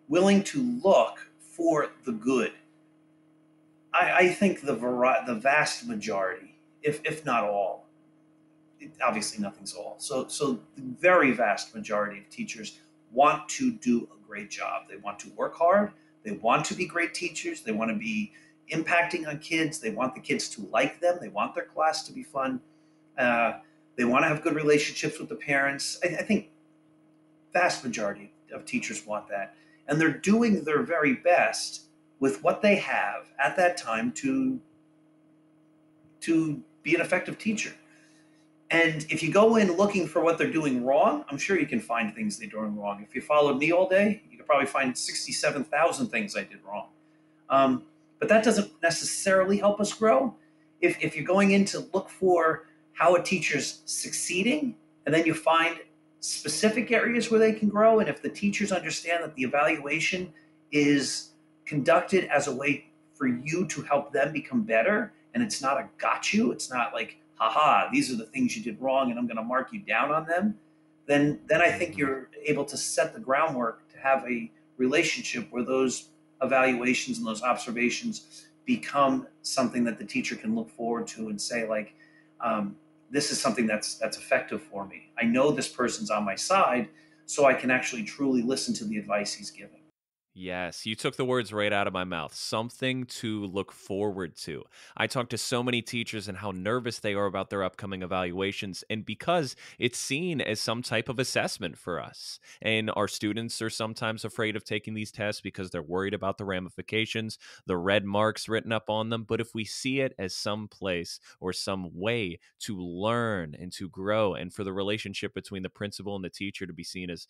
willing to look for the good. I think the vast majority, if not all, obviously nothing's all. So the very vast majority of teachers want to do a great job. They want to work hard. They want to be great teachers. They want to be impacting on kids. They want the kids to like them. They want their class to be fun. Uh, they want to have good relationships with the parents. I think vast majority of teachers want that, and they're doing their very best with what they have at that time to be an effective teacher. And if you go in looking for what they're doing wrong, I'm sure you can find things they're doing wrong. If you followed me all day, you could probably find 67,000 things I did wrong. Um, but that doesn't necessarily help us grow. If you're going in to look for how a teacher's succeeding, and then you find specific areas where they can grow, and if the teachers understand that the evaluation is conducted as a way for you to help them become better, and it's not a got you, it's not like, haha, these are the things you did wrong, and I'm going to mark you down on them. Then I think Hmm. you're able to set the groundwork to have a relationship where those evaluations and those observations become something that the teacher can look forward to and say like, this is something that's effective for me. I know this person's on my side, so I can actually truly listen to the advice he's giving. Yes, you took the words right out of my mouth. Something to look forward to. I talk to so many teachers and how nervous they are about their upcoming evaluations, and because it's seen as some type of assessment for us. And our students are sometimes afraid of taking these tests because they're worried about the ramifications, the red marks written up on them. But if we see it as some place or some way to learn and to grow, and for the relationship between the principal and the teacher to be seen as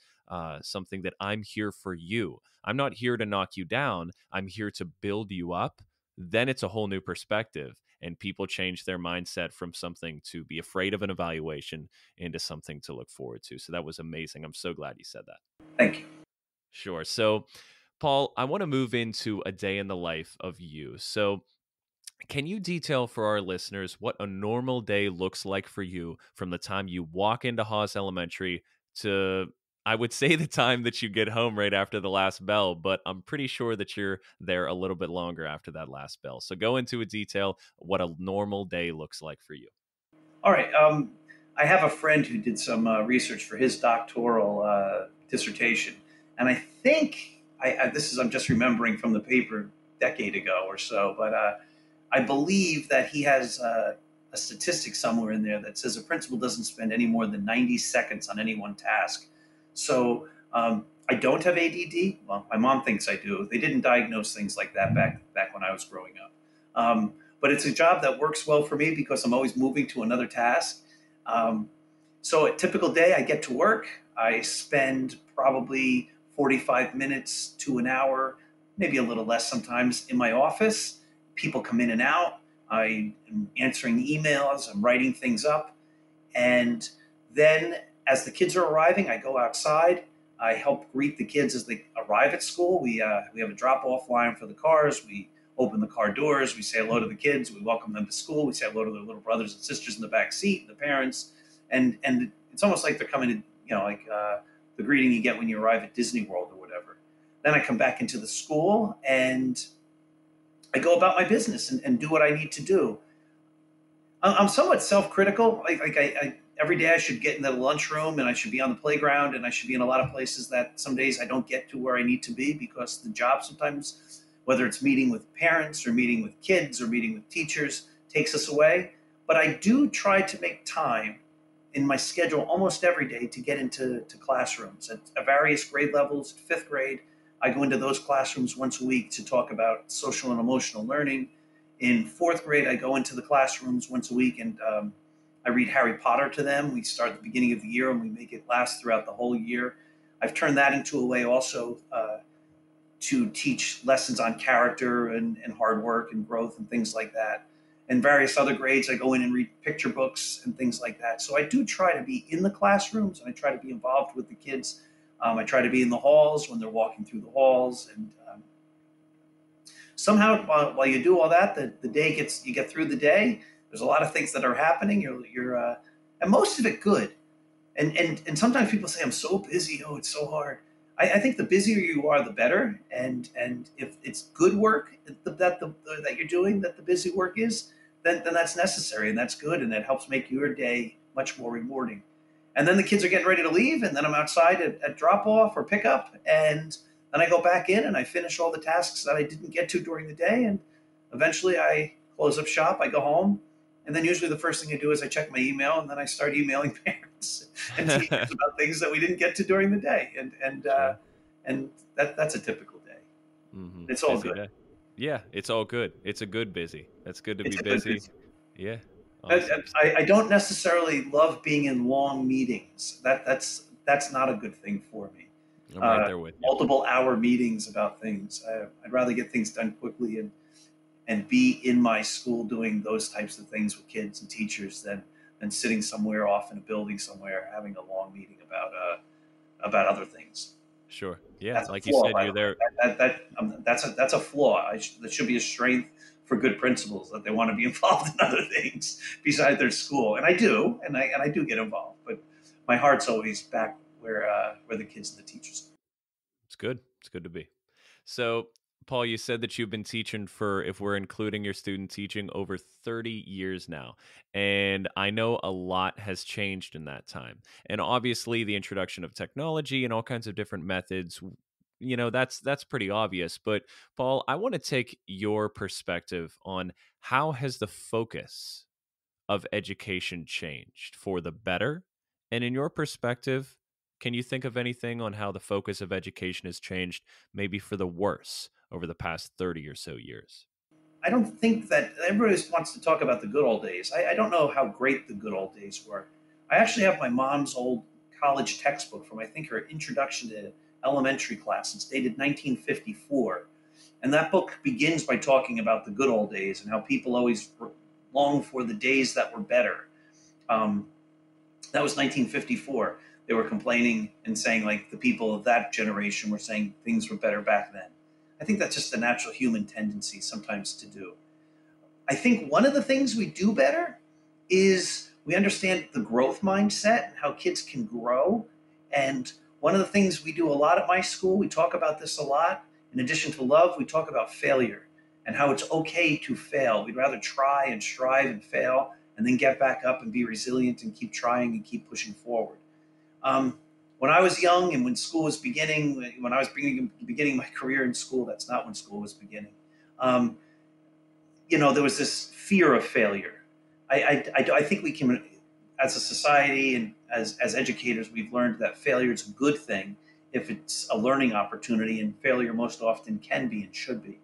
something that I'm here for you, I'm not here to knock you down. I'm here to build you up. Then it's a whole new perspective. And people change their mindset from something to be afraid of an evaluation into something to look forward to. So that was amazing. I'm so glad you said that. Thank you. Sure. So, Paul, I want to move into a day in the life of you. So, can you detail for our listeners what a normal day looks like for you from the time you walk into Hawes Elementary to, I would say, the time that you get home right after the last bell, but I'm pretty sure that you're there a little bit longer after that last bell. So go into a detail what a normal day looks like for you. All right. I have a friend who did some research for his doctoral dissertation, and I think this is I'm just remembering from the paper a decade ago or so, but I believe that he has a statistic somewhere in there that says a principal doesn't spend any more than 90 seconds on any one task. So I don't have ADD. Well, my mom thinks I do. They didn't diagnose things like that back when I was growing up. But it's a job that works well for me because I'm always moving to another task. Um, so a typical day, I get to work. I spend probably 45 minutes to an hour, maybe a little less sometimes, in my office. People come in and out. I am answering emails. I'm writing things up. And then as the kids are arriving, I go outside. I help greet the kids as they arrive at school. We have a drop off line for the cars. We open the car doors. We say hello to the kids. We welcome them to school. We say hello to their little brothers and sisters in the back seat, the parents, and it's almost like they're coming to, like the greeting you get when you arrive at Disney World or whatever. Then I come back into the school and I go about my business and do what I need to do. I'm somewhat self-critical. I every day I should get in the lunchroom and I should be on the playground and I should be in a lot of places that some days I don't get to where I need to be because the job sometimes, whether it's meeting with parents or meeting with kids or meeting with teachers, takes us away. But I do try to make time in my schedule almost every day to get into classrooms at various grade levels. At fifth grade, I go into those classrooms once a week to talk about social and emotional learning. In fourth grade, I go into the classrooms once a week and I read Harry Potter to them. We start at the beginning of the year and we make it last throughout the whole year. I've turned that into a way also to teach lessons on character and hard work and growth and things like that. And various other grades, I go in and read picture books and things like that. So I do try to be in the classrooms and I try to be involved with the kids. I try to be in the halls when they're walking through the halls. And somehow, while you do all that, the day you get through the day. There's a lot of things that are happening. And most of it good. And sometimes people say, I'm so busy. Oh, it's so hard. I think the busier you are, the better. And if it's good work that you're doing, that the busy work is, then that's necessary and that's good. And that helps make your day much more rewarding. And then the kids are getting ready to leave. And then I'm outside at drop off or pickup. And then I go back in and I finish all the tasks that I didn't get to during the day. And eventually I close up shop. I go home. And then usually the first thing I do is I check my email and then I start emailing parents and teachers about things that we didn't get to during the day. Sure. And that's a typical day. Mm-hmm. It's all Busy good. day. Yeah, it's all good. It's a good busy. That's good to be It's a good busy. busy. Yeah, awesome. I don't necessarily love being in long meetings. That's not a good thing for me. I'm right there with you. Multiple hour meetings about things. I'd rather get things done quickly and be in my school doing those types of things with kids and teachers than sitting somewhere off in a building somewhere having a long meeting about other things. Sure. Yeah, That's a like you flaw, said, by you're the way. there. That's a flaw. That should be a strength for good principals that they want to be involved in other things besides their school. And I do, and I do get involved, but my heart's always back where the kids and the teachers are. It's good. It's good to be. So, Paul, you said that you've been teaching for, if we're including your student teaching, over 30 years now. And I know a lot has changed in that time. And obviously the introduction of technology and all kinds of different methods, that's pretty obvious. But Paul, I want to take your perspective on how has the focus of education changed for the better? And in your perspective, can you think of anything on how the focus of education has changed, maybe for the worse, over the past 30 or so years? I don't think that everybody wants to talk about the good old days. I don't know how great the good old days were. I actually have my mom's old college textbook from, I think, her introduction to elementary class. It's dated 1954. And that book begins by talking about the good old days and how people always long for the days that were better. Um, that was 1954. They were complaining and saying, like, the people of that generation were saying things were better back then. I think that's just a natural human tendency sometimes to do. I think one of the things we do better is we understand the growth mindset and how kids can grow. And one of the things we do a lot at my school, we talk about this a lot. In addition to love, we talk about failure and how it's okay to fail. We'd rather try and strive and fail and then get back up and be resilient and keep trying and keep pushing forward. Um, when I was young and when school was beginning, when I was beginning my career in school, that's not when school was beginning. Um, there was this fear of failure. I think we can, as a society and as educators, we've learned that failure is a good thing if it's a learning opportunity, and failure most often can be and should be.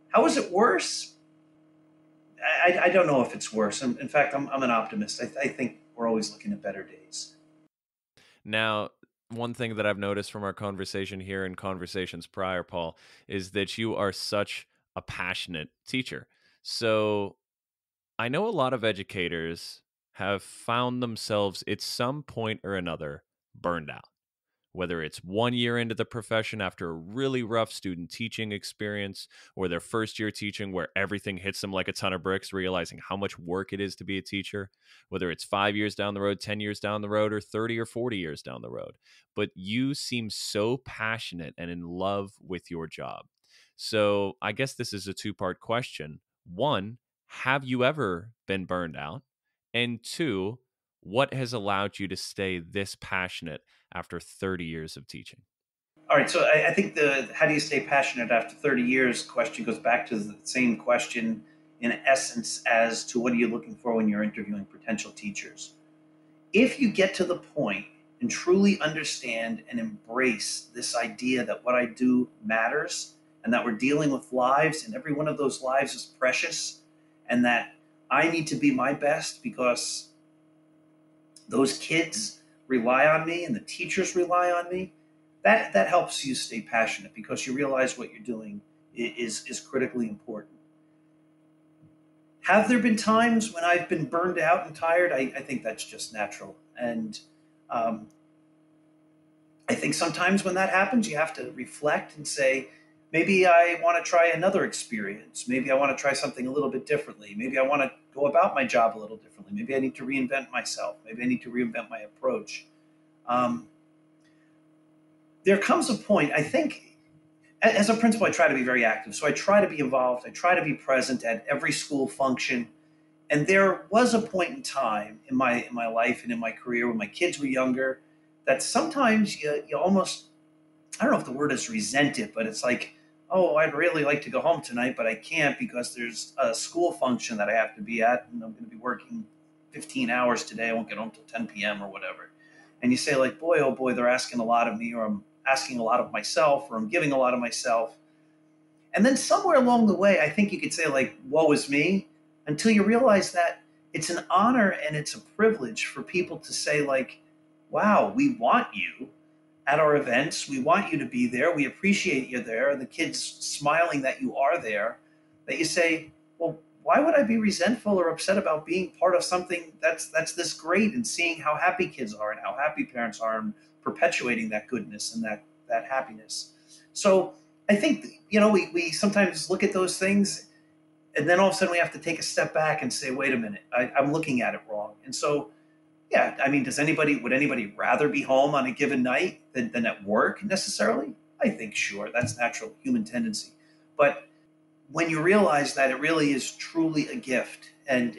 How is it worse? I don't know if it's worse. In fact, I'm an optimist. I think we're always looking at better days. Now, one thing that I've noticed from our conversation here and conversations prior, Paul, is that you are such a passionate teacher. So I know a lot of educators have found themselves at some point or another burned out, whether it's 1 year into the profession after a really rough student teaching experience, or their first year teaching where everything hits them like a ton of bricks, realizing how much work it is to be a teacher, whether it's 5 years down the road, 10 years down the road, or 30 or 40 years down the road. But you seem so passionate and in love with your job. So I guess this is a two-part question. One, have you ever been burned out? And two, what has allowed you to stay this passionate after 30 years of teaching? All right, so I think the how do you stay passionate after 30 years question goes back to the same question in essence as to what are you looking for when you're interviewing potential teachers. If you get to the point and truly understand and embrace this idea that what I do matters and that we're dealing with lives and every one of those lives is precious and that I need to be my best because those kids rely on me and the teachers rely on me, that helps you stay passionate because you realize what you're doing is critically important. Have there been times when I've been burned out and tired? I think that's just natural. And um, I think sometimes when that happens, you have to reflect and say, maybe I want to try another experience. Maybe I want to try something a little bit differently. Maybe I want to go about my job a little differently. Maybe I need to reinvent myself. Maybe I need to reinvent my approach. Um, there comes a point, I think, as a principal, I try to be very active. So I try to be involved. I try to be present at every school function. And there was a point in time in my life and in my career when my kids were younger that sometimes you almost, I don't know if the word is resent it, but it's like, oh, I'd really like to go home tonight, but I can't because there's a school function that I have to be at, and I'm going to be working 15 hours today. I won't get home till 10 p.m. or whatever. And you say, like, boy, oh boy, they're asking a lot of me, or I'm asking a lot of myself, or I'm giving a lot of myself. And then somewhere along the way, I think you could say, like, woe is me, until you realize that it's an honor and it's a privilege for people to say, like, wow, we want you at our events. We want you to be there. We appreciate you there. And the kids smiling that you are there, that you say, well, why would I be resentful or upset about being part of something that's this great and seeing how happy kids are and how happy parents are and perpetuating that goodness and that happiness. So I think, we sometimes look at those things and then all of a sudden we have to take a step back and say, wait a minute, I'm looking at it wrong. And so yeah, I mean, would anybody rather be home on a given night than at work necessarily? I think sure, that's natural human tendency. But when you realize that it really is truly a gift, and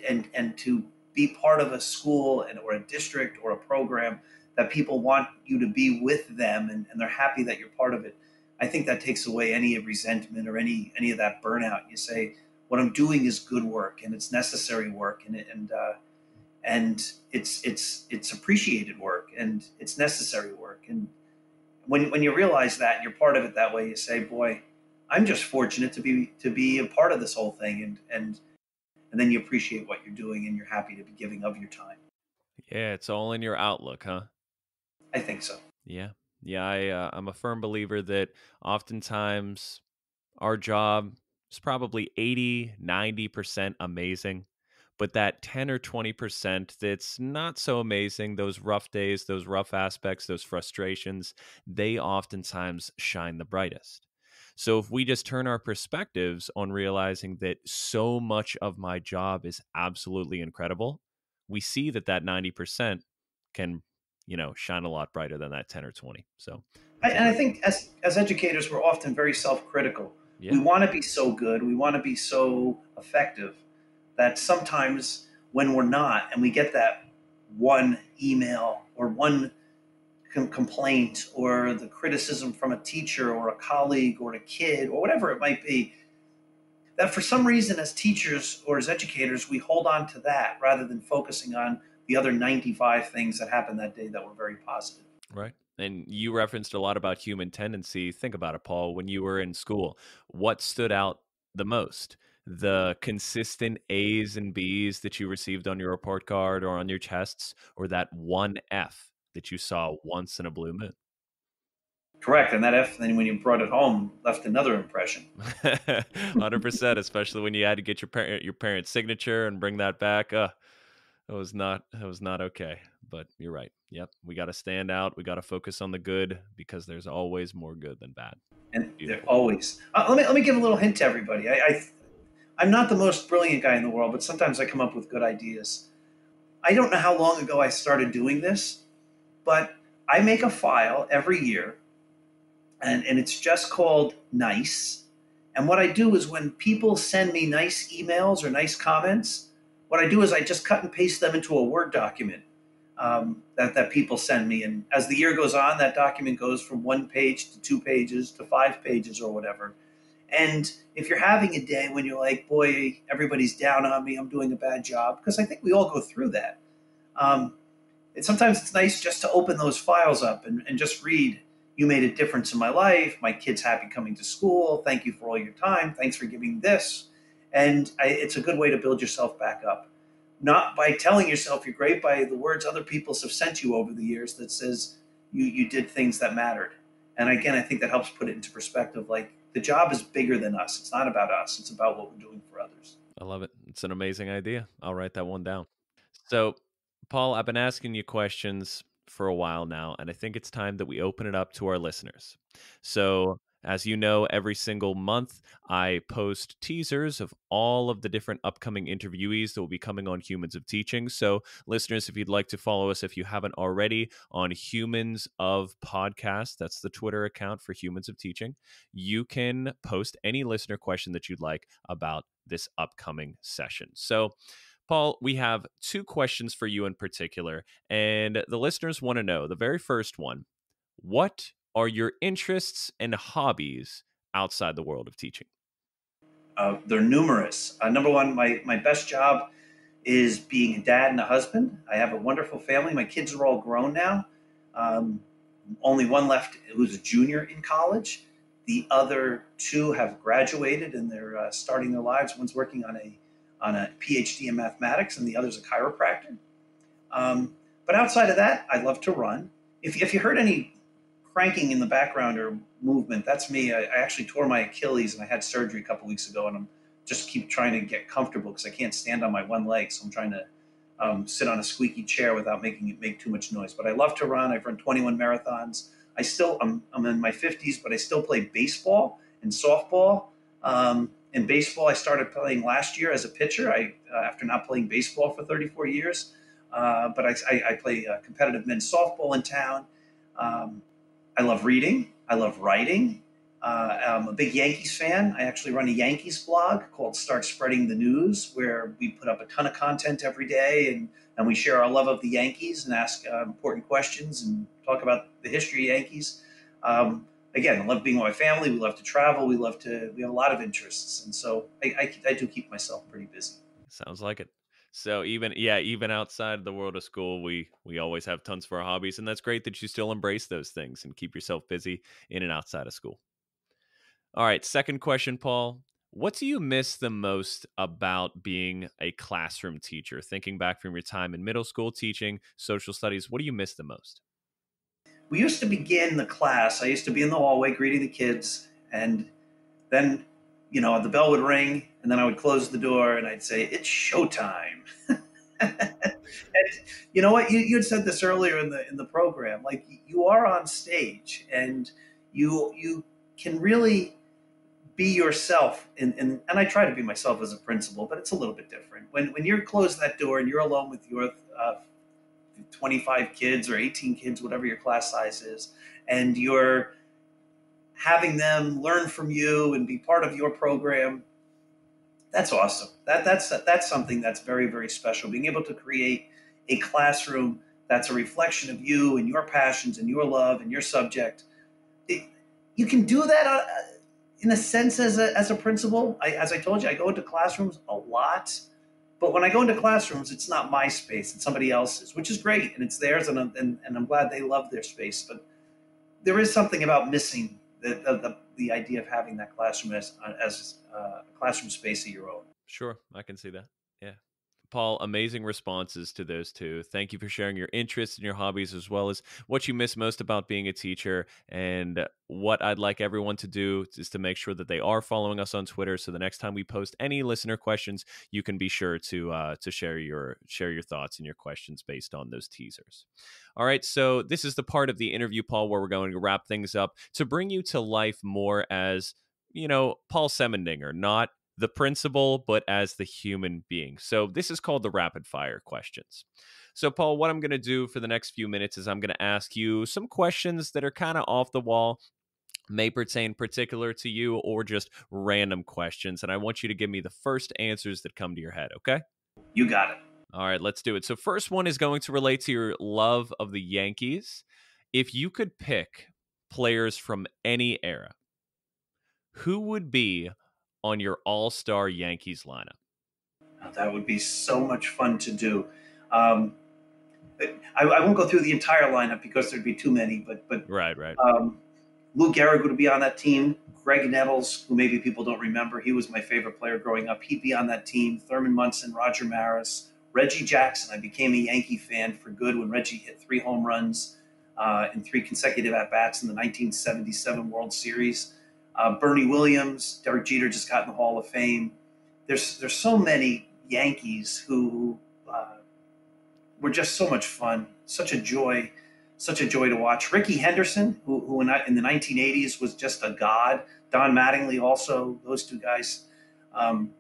to be part of a school or a district or a program that people want you to be with them, and they're happy that you're part of it, I think that takes away any resentment or any of that burnout. You say, what I'm doing is good work, and it's necessary work, and it's appreciated work, and it's necessary work. And when you realize that and you're part of it that way, you say, boy, I'm just fortunate to be a part of this whole thing. And then you appreciate what you're doing, and you're happy to be giving of your time. Yeah, it's all in your outlook, huh? I think so. Yeah. Yeah, I'm a firm believer that oftentimes our job is probably 80, 90% amazing, but that 10 or 20% that's not so amazing, those rough days, those rough aspects, those frustrations, they oftentimes shine the brightest. So if we just turn our perspectives on realizing that so much of my job is absolutely incredible, we see that that 90% can, shine a lot brighter than that 10 or 20. So that's a And I great, think as educators, we're often very self-critical. We yeah, want to be so good, we want to be so effective, that sometimes when we're not, and we get that one email or one complaint or the criticism from a teacher or a colleague or a kid or whatever it might be, that for some reason as teachers or as educators we hold on to that rather than focusing on the other 95 things that happened that day that were very positive. right. And you referenced a lot about human tendency. Think about it, Paul. When you were in school, what stood out the most? The consistent A's and B's that you received on your report card or on your tests, or that one F that you saw once in a blue moon? Correct. And that F, then when you brought it home, left another impression. 100%, especially when you had to get your parent's signature and bring that back. It was not okay. But you're right. Yep, we got to stand out. We got to focus on the good because there's always more good than bad. And they're Beautiful. always, let me give a little hint to everybody. I'm not the most brilliant guy in the world, but sometimes I come up with good ideas. I don't know how long ago I started doing this, but I make a file every year, and it's just called nice. And what I do is when people send me nice emails or nice comments, what I do is I just cut and paste them into a Word document, that people send me. And as the year goes on, that document goes from 1 page to 2 pages to 5 pages or whatever. And if you're having a day when you're like, boy, everybody's down on me, I'm doing a bad job, because I think we all go through that. Um, sometimes it's nice just to open those files up and just read. You made a difference in my life. My kid's happy coming to school. Thank you for all your time. Thanks for giving this. And it's a good way to build yourself back up. Not by telling yourself you're great, by the words other people have sent you over the years that says you did things that mattered. And again, I think that helps put it into perspective. Like, the job is bigger than us. It's not about us. It's about what we're doing for others. I love it. It's an amazing idea. I'll write that one down. So, Paul, I've been asking you questions for a while now, and I think it's time that we open it up to our listeners. So, as you know, every single month I post teasers of all of the different upcoming interviewees that will be coming on Humans of Teaching. So, listeners, if you'd like to follow us, if you haven't already, on Humans of Podcast, that's the Twitter account for Humans of Teaching, you can post any listener question that you'd like about this upcoming session. So, Paul, we have two questions for you in particular, and the listeners want to know. The very first one: what are your interests and hobbies outside the world of teaching? They're numerous. Number one, my best job is being a dad and a husband. I have a wonderful family. My kids are all grown now. Um, Only one left who's a junior in college. The other two have graduated and they're starting their lives. One's working on a PhD in mathematics, and the other's a chiropractor. But outside of that, I love to run. If you heard any cranking in the background or movement, that's me. I actually tore my Achilles and I had surgery a couple weeks ago, and I'm just keep trying to get comfortable because I can't stand on my one leg. So I'm trying to sit on a squeaky chair without making it make too much noise. But I love to run. I've run 21 marathons. I'm in my 50s, but I still play baseball and softball. In baseball, I started playing last year as a pitcher. After not playing baseball for 34 years, but I play competitive men's softball in town. I love reading. I love writing. I'm a big Yankees fan. I actually run a Yankees blog called Start Spreading the News, where we put up a ton of content every day, and we share our love of the Yankees and ask important questions and talk about the history of Yankees. Again, I love being with my family. We love to travel. We have a lot of interests. And so I do keep myself pretty busy. Sounds like it. So even outside the world of school, we always have tons for our hobbies, and that's great that you still embrace those things and keep yourself busy in and outside of school. All right, second question, Paul. What do you miss the most about being a classroom teacher? Thinking back from your time in middle school teaching social studies, what do you miss the most? We used to begin the class. I used to be in the hallway greeting the kids, and then, the bell would ring, and then I would close the door and I'd say, "It's showtime." And you know what? You had said this earlier in the program. Like, you are on stage, and you can really be yourself. And I try to be myself as a principal, but it's a little bit different when you're closed that door and you're alone with your 25 kids or 18 kids, whatever your class size is, and you're having them learn from you and be part of your program. That's awesome. That's something that's very, very special. Being able to create a classroom that's a reflection of you and your passions and your love and your subject. It, you can do that in a sense as a principal. As I told you, I go into classrooms a lot. But when I go into classrooms, it's not my space; it's somebody else's, which is great, and it's theirs, and I'm glad they love their space. But there is something about missing the idea of having that classroom as a classroom space of your own. Sure, I can see that. Yeah. Paul, amazing responses to those two. Thank you for sharing your interests and your hobbies, as well as what you miss most about being a teacher. And what I'd like everyone to do is to make sure that they are following us on Twitter. So the next time we post any listener questions, you can be sure to share your thoughts and your questions based on those teasers. All right. So this is the part of the interview, Paul, where we're going to wrap things up to bring you to life more as Paul Semendinger, not the principal, but as the human being. So this is called the rapid fire questions. So, Paul, what I'm going to do for the next few minutes is I'm going to ask you some questions that are kind of off the wall, may pertain particular to you, or just random questions. And I want you to give me the first answers that come to your head. Okay. You got it. All right, let's do it. So, first one is going to relate to your love of the Yankees. If you could pick players from any era, who would be on your all-star Yankees lineup? That would be so much fun to do. Um, I won't go through the entire lineup because there'd be too many, but Right. Lou Gehrig would be on that team. Greg Nettles, who maybe people don't remember, he was my favorite player growing up. He'd be on that team. Thurman Munson, Roger Maris, Reggie Jackson. I became a Yankee fan for good when Reggie hit 3 home runs in 3 consecutive at bats in the 1977 World Series. Bernie Williams, Derek Jeter just got in the Hall of Fame. There's so many Yankees who were just so much fun, such a joy to watch. Ricky Henderson, who in the 1980s was just a god. Don Mattingly, also, those two guys. Um,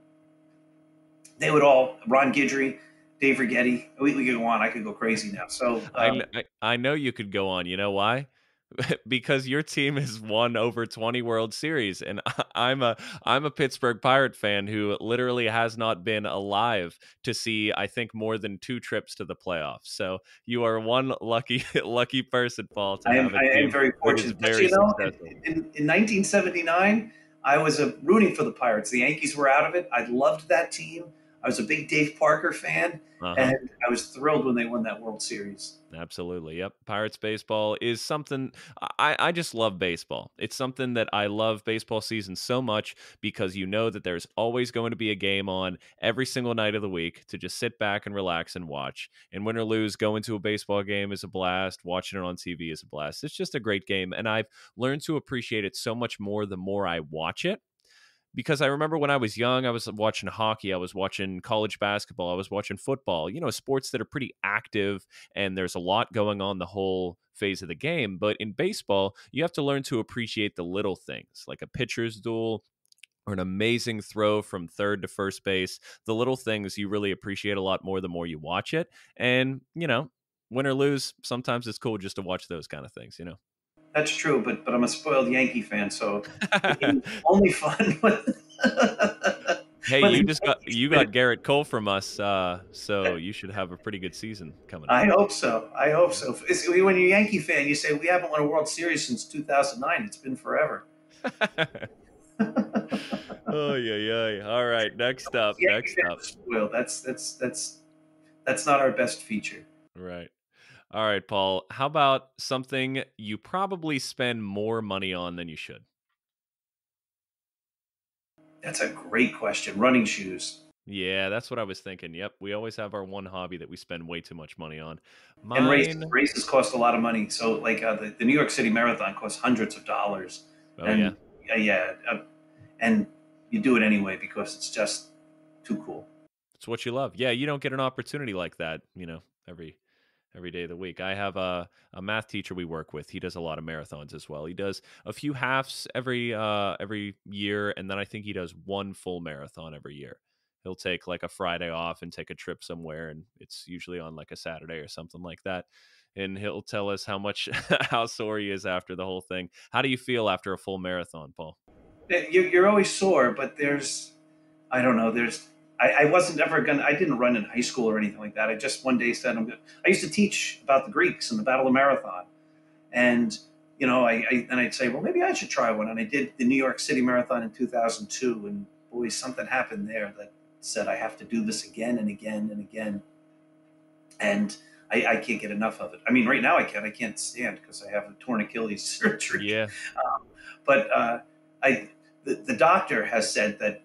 they would all, Ron Guidry, Dave Righetti. We could go on. I could go crazy now. So I know you could go on. You know why? Because your team has won over 20 World Series, and I'm a Pittsburgh Pirate fan who literally has not been alive to see, I think, more than 2 trips to the playoffs. So you are one lucky person, Paul, to have a I am team very that is fortunate. Just so very you know, successful. in 1979, I was rooting for the Pirates. The Yankees were out of it. I loved that team. I was a big Dave Parker fan, Uh-huh. and I was thrilled when they won that World Series. Absolutely. Yep. Pirates baseball is something I just love baseball. It's something that I love baseball season so much because you know that there's always going to be a game on every single night of the week to just sit back and relax and watch. And win or lose, going to a baseball game is a blast. Watching it on TV is a blast. It's just a great game. And I've learned to appreciate it so much more the more I watch it, because I remember when I was young, I was watching hockey, I was watching college basketball, I was watching football, sports that are pretty active and there's a lot going on the whole phase of the game. But in baseball, you have to learn to appreciate the little things like a pitcher's duel or an amazing throw from third to first base. The little things you really appreciate a lot more the more you watch it. And, win or lose, sometimes it's cool just to watch those kind of things. That's true, but I'm a spoiled Yankee fan, so the game's only fun when Hey, when the Yankees you win. got Garrett Cole from us, so you should have a pretty good season coming up. I hope so. I hope so. When you're a Yankee fan, you say we haven't won a World Series since 2009. It's been forever. Oh yeah, yeah. All right, next up, Yankee next fans up. are spoiled. That's not our best feature. Right. All right, Paul. How about something you probably spend more money on than you should? That's a great question. Running shoes Yeah, that's what I was thinking. Yep, we always have our one hobby that we spend way too much money on. and races. Mine. Races cost a lot of money. So, like the New York City Marathon costs hundreds of dollars, Oh yeah, and yeah, and you do it anyway because it's just too cool. it's what you love. Yeah, you don't get an opportunity like that, every day of the week. I have a math teacher we work with. He does a lot of marathons as well. He does a few halves every year, and then I think he does one full marathon every year. He'll take like a Friday off and take a trip somewhere, and it's usually on like a Saturday or something like that. And he'll tell us how much how sore he is after the whole thing. How do you feel after a full marathon, Paul? You're always sore, but I don't know. I wasn't ever I didn't run in high school or anything like that. I just one day said, I used to teach about the Greeks and the Battle of Marathon. And, and I'd say, well, maybe I should try one. And I did the New York City Marathon in 2002. And boy, something happened there that said, I have to do this again and again and again. And I can't get enough of it. I mean, right now I can't stand because I have a torn Achilles surgery. Yeah, But I, the doctor has said that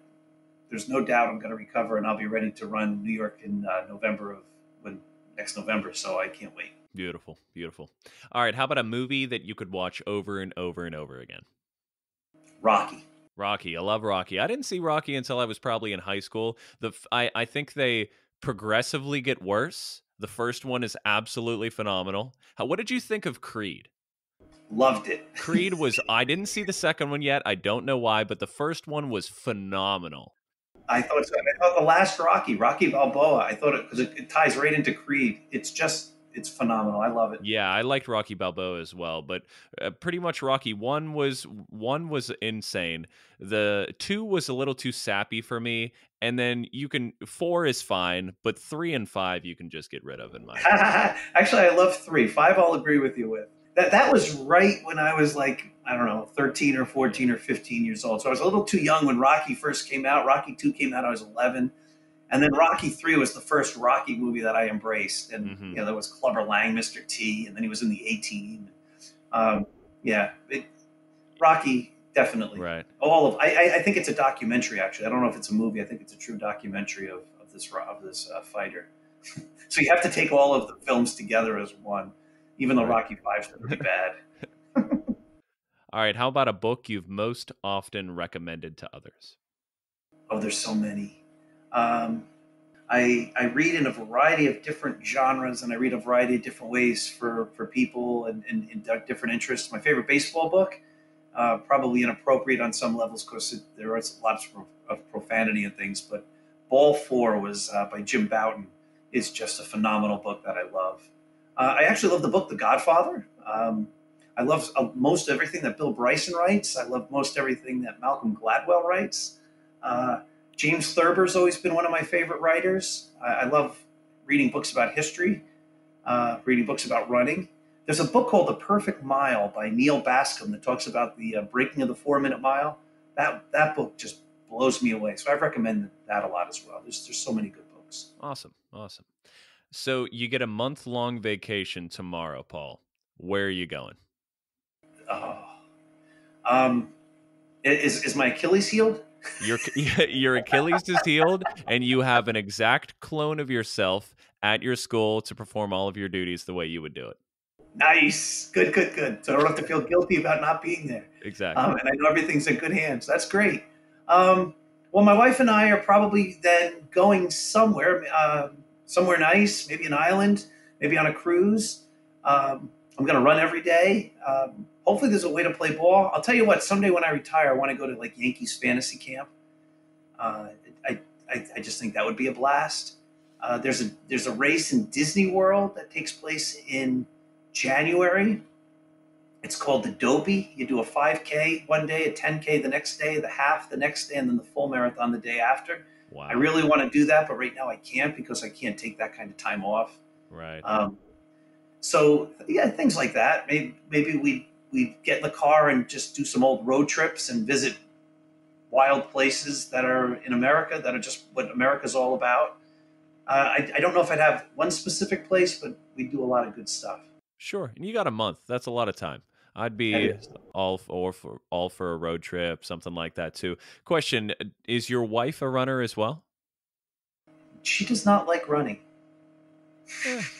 there's no doubt I'm going to recover and I'll be ready to run New York in next November. So I can't wait. beautiful, beautiful. All right, how about a movie that you could watch over and over and over again? Rocky. Rocky. I love Rocky. I didn't see Rocky until I was probably in high school. I think they progressively get worse. The first one is absolutely phenomenal. What did you think of Creed? Loved it. Creed was I didn't see the second one yet. I don't know why, but the first one was phenomenal. I thought so. I thought the last Rocky Balboa. I thought it because it ties right into Creed. It's phenomenal. I love it. Yeah, I liked Rocky Balboa as well, but pretty much Rocky one was insane. The two was a little too sappy for me, and then you can four is fine, but three and five you can just get rid of in my opinion. Actually, I love three. Five, I'll agree with you with. That was right when I was like, I don't know, 13 or Yeah. 14 or 15 years old. So I was a little too young when Rocky first came out. Rocky 2 came out, I was 11. And then Rocky 3 was the first Rocky movie that I embraced. And, Hmm. there was Clubber Lang, Mr. T, and then he was in the 18. Yeah, Rocky, definitely. Right. I think it's a documentary, actually. I don't know if it's a movie. I think it's a true documentary of this fighter. So you have to take all of the films together as one, even though Right. Rocky Five's pretty bad. All right. How about a book you've most often recommended to others? Oh, there's so many. Um, I read in a variety of different genres, and I read a variety of different ways for people and different interests. My favorite baseball book, probably inappropriate on some levels because there is lots of profanity and things, but Ball Four was by Jim Bouton. Is just a phenomenal book that I love. I actually love the book The Godfather. I love most everything that Bill Bryson writes. I love most everything that Malcolm Gladwell writes. Uh, James Thurber's always been one of my favorite writers. I love reading books about history, reading books about running. There's a book called The Perfect Mile by Neil Bascom that talks about the breaking of the 4 minute mile. That book just blows me away. So I've recommended that a lot as well. There's so many good books. Awesome. Awesome. So you get a month-long vacation tomorrow, Paul. Where are you going? Oh. Um, is my Achilles healed? Your your Achilles is healed, and you have an exact clone of yourself at your school to perform all of your duties the way you would do it. Nice. Good, good, good. So I don't have to feel guilty about not being there. Exactly. And I know everything's in good hands. That's great. Um, well, my wife and I are probably then going somewhere nice, maybe an island, maybe on a cruise. I'm going to run every day. Hopefully, there's a way to play ball. I'll tell you what. Someday when I retire, I want to go to like Yankees fantasy camp. Uh, I, I just think that would be a blast. There's a race in Disney World that takes place in January. It's called the Dopey. You do a 5K one day, a 10K the next day, the half the next day, and then the full marathon the day after. I Wow. really want to do that, but right now I can't because I can't take that kind of time off. Right. Um, so yeah, things like that. Maybe we get in the car and just do some old road trips and visit wild places that are in America that are just what America's all about. I don't know if I'd have one specific place, but we do a lot of good stuff. Sure. And you got a month. That's a lot of time. I'd It be is. all for a road trip, something like that too. Question, is your wife a runner as well? She does not like running.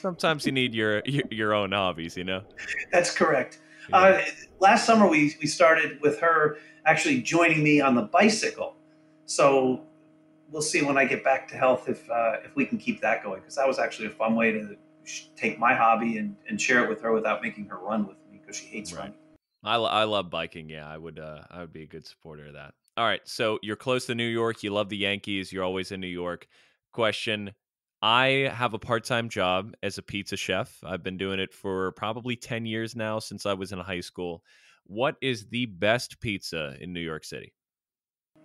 Sometimes you need your own hobbies, you know? That's correct. Yeah. Last summer, we started with her actually joining me on the bicycle. So we'll see when I get back to health if we can keep that going, because that was actually a fun way to take my hobby and share it with her without making her run with me because she hates Right. running. I love biking. Yeah, I would be a good supporter of that. All right, so you're close to New York. You love the Yankees. You're always in New York. Question: I have a part-time job as a pizza chef. I've been doing it for probably 10 years now since I was in high school. What is the best pizza in New York City?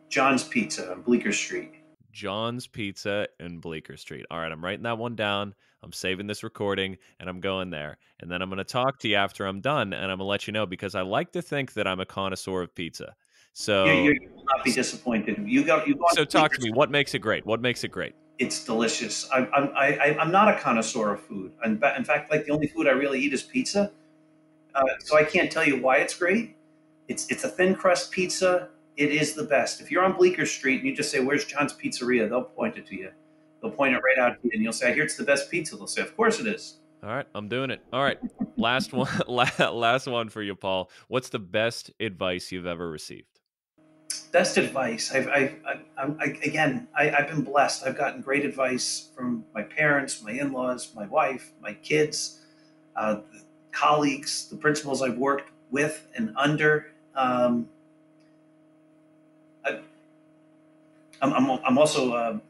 John's Pizza on Bleecker Street. John's Pizza in Bleecker Street. All right, I'm writing that one down. I'm saving this recording and I'm going there. And then I'm going to talk to you after I'm done and I'm going to let you know because I like to think that I'm a connoisseur of pizza. So, You will not be disappointed. You go on so talk Bleecker to me. Street. What makes it great? What makes it great? It's delicious. I'm not a connoisseur of food. In fact, like the only food I really eat is pizza. So I can't tell you why it's great. It's a thin crust pizza. It is the best. If you're on Bleecker Street and you just say, "Where's John's Pizzeria?" They'll point it to you. They'll point it right out to you, and you'll say, "I hear it's the best pizza." They'll say, "Of course it is." All right, I'm doing it. All right. Last one last one for you, Paul. What's the best advice you've ever received? Best advice. I've been blessed. I've gotten great advice from my parents, my in-laws, my wife, my kids, the colleagues, the principals I've worked with and under. I, I'm also,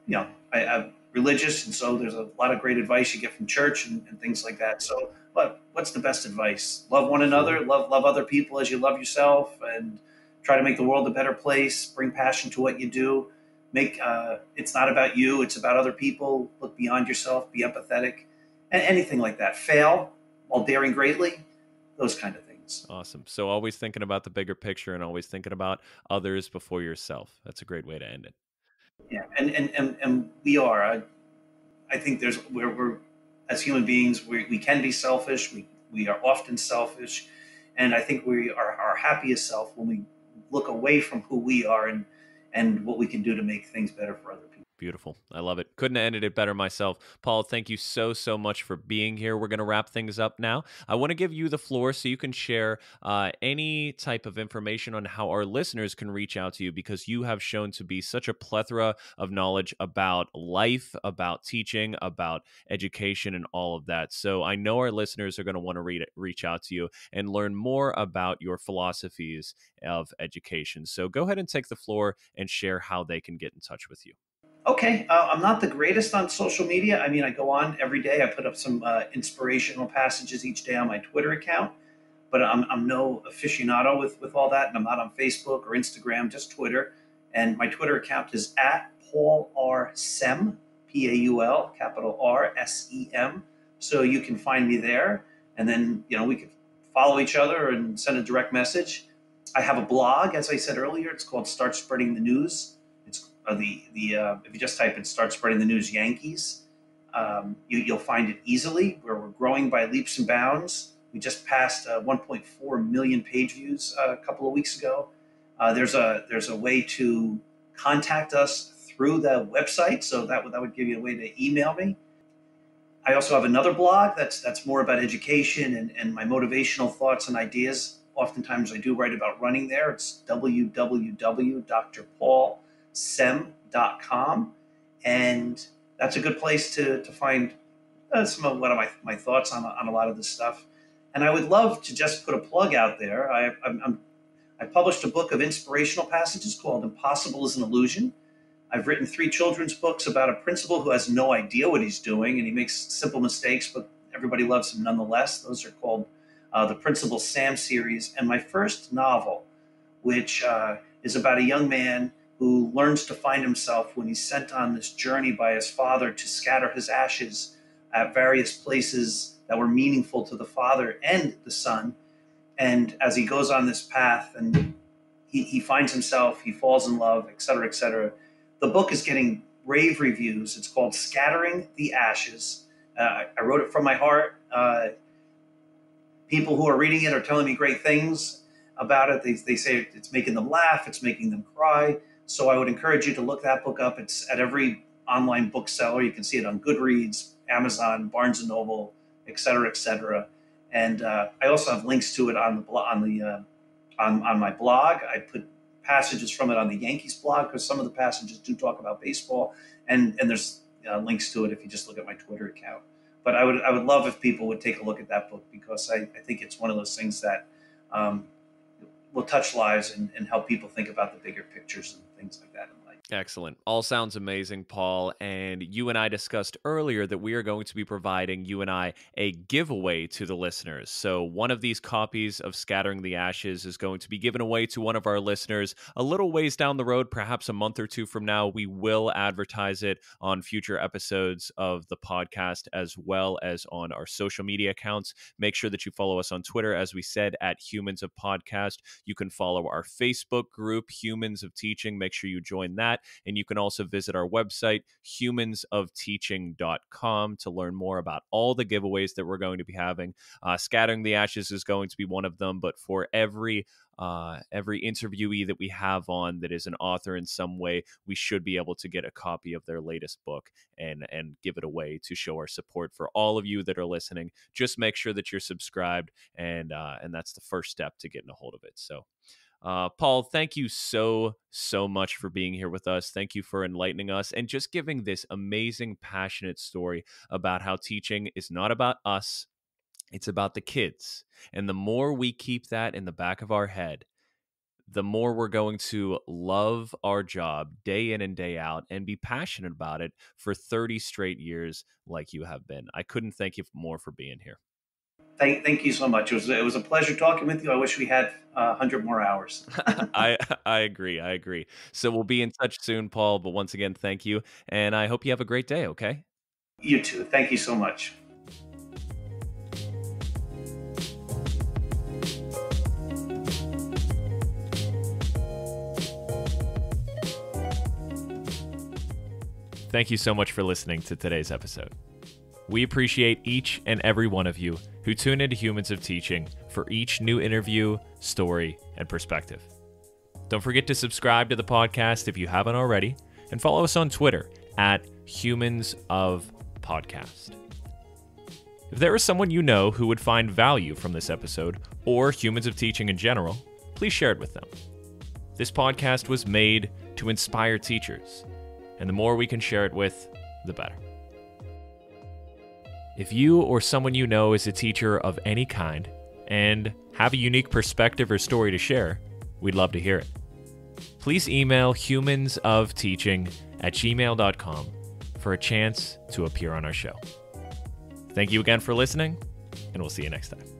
I'm religious, and so there's a lot of great advice you get from church and things like that. So, what's the best advice? Love one Sure. another, love other people as you love yourself, and try to make the world a better place. Bring passion to what you do. Make it's not about you; it's about other people. Look beyond yourself. Be empathetic, and anything like that. Fail while daring greatly. Those kind of things. Awesome. So always thinking about the bigger picture and always thinking about others before yourself. That's a great way to end it. Yeah, and we are. I think we're as human beings we can be selfish. We are often selfish, and I think we are our happiest self when we look away from who we are and what we can do to make things better for other people. Beautiful. I love it. Couldn't have ended it better myself. Paul, thank you so much for being here. We're going to wrap things up now. I want to give you the floor so you can share any type of information on how our listeners can reach out to you because you have shown to be such a plethora of knowledge about life, about teaching, about education, and all of that. So I know our listeners are going to want to reach out to you and learn more about your philosophies of education. So go ahead and take the floor and share how they can get in touch with you. Okay, I'm not the greatest on social media. I mean, I go on every day. I put up some inspirational passages each day on my Twitter account, but I'm no aficionado with all that, and I'm not on Facebook or Instagram, just Twitter. And my Twitter account is at Paul R. Sem, Paul, capital RSEM. So you can find me there, and then we could follow each other and send a direct message. I have a blog, as I said earlier. It's called Start Spreading the News. It's the if you just type in "Start Spreading the News Yankees," you'll find it easily. Where we're growing by leaps and bounds. We just passed 1.4 million page views a couple of weeks ago. There's a way to contact us through the website, so that would give you a way to email me. I also have another blog that's more about education and my motivational thoughts and ideas. Oftentimes, I do write about running there. It's www.drpaulsem.com, and that's a good place to find some of what are my thoughts on a lot of this stuff. And I would love to just put a plug out there. I published a book of inspirational passages called "Impossible is an Illusion." I've written 3 children's books about a principal who has no idea what he's doing and he makes simple mistakes, but everybody loves him nonetheless. Those are called the Principal Sam series, and my first novel, which is about a young man who learns to find himself when he's sent on this journey by his father to scatter his ashes at various places that were meaningful to the father and the son. And as he goes on this path and he finds himself, he falls in love, et cetera, et cetera. The book is getting rave reviews. It's called Scattering the Ashes. I wrote it from my heart. People who are reading it are telling me great things about it. They say it's making them laugh, it's making them cry. So I would encourage you to look that book up. It's at every online bookseller. You can see it on Goodreads, Amazon, Barnes and Noble, et cetera, et cetera. And I also have links to it on my blog. I put passages from it on the Yankees blog because some of the passages do talk about baseball, and there's links to it if you just look at my Twitter account. But I would love if people would take a look at that book, because I think it's one of those things that will touch lives and help people think about the bigger pictures and things like that in life. Excellent. All sounds amazing, Paul. And you and I discussed earlier that we are going to be providing you and I a giveaway to the listeners. So one of these copies of Scattering the Ashes is going to be given away to one of our listeners a little ways down the road, perhaps a month or two from now. We will advertise it on future episodes of the podcast as well as on our social media accounts. Make sure that you follow us on Twitter, as we said, at Humans of Podcast. You can follow our Facebook group, Humans of Teaching. Make sure you join that. And you can also visit our website, humansofteaching.com, to learn more about all the giveaways that we're going to be having. Scattering the Ashes is going to be one of them, but for every interviewee that we have on that is an author in some way, we should be able to get a copy of their latest book and give it away to show our support for all of you that are listening. Just make sure that you're subscribed, and that's the first step to getting a hold of it. So Paul, thank you so much for being here with us. Thank you for enlightening us and just giving this amazing, passionate story about how teaching is not about us, it's about the kids. And the more we keep that in the back of our head, the more we're going to love our job day in and day out and be passionate about it for 30 straight years like you have been. I couldn't thank you more for being here. Thank you so much. It was a pleasure talking with you. I wish we had 100 more hours. I agree. So we'll be in touch soon, Paul. But once again, thank you. And I hope you have a great day, okay? You too. Thank you so much. Thank you so much for listening to today's episode. We appreciate each and every one of you who tune into Humans of Teaching for each new interview, story, and perspective. Don't forget to subscribe to the podcast if you haven't already, and follow us on Twitter at Humans of Podcast. If there is someone you know who would find value from this episode, or Humans of Teaching in general, please share it with them. This podcast was made to inspire teachers, and the more we can share it with, the better. If you or someone you know is a teacher of any kind and have a unique perspective or story to share, we'd love to hear it. Please email humansofteaching@gmail.com for a chance to appear on our show. Thank you again for listening, and we'll see you next time.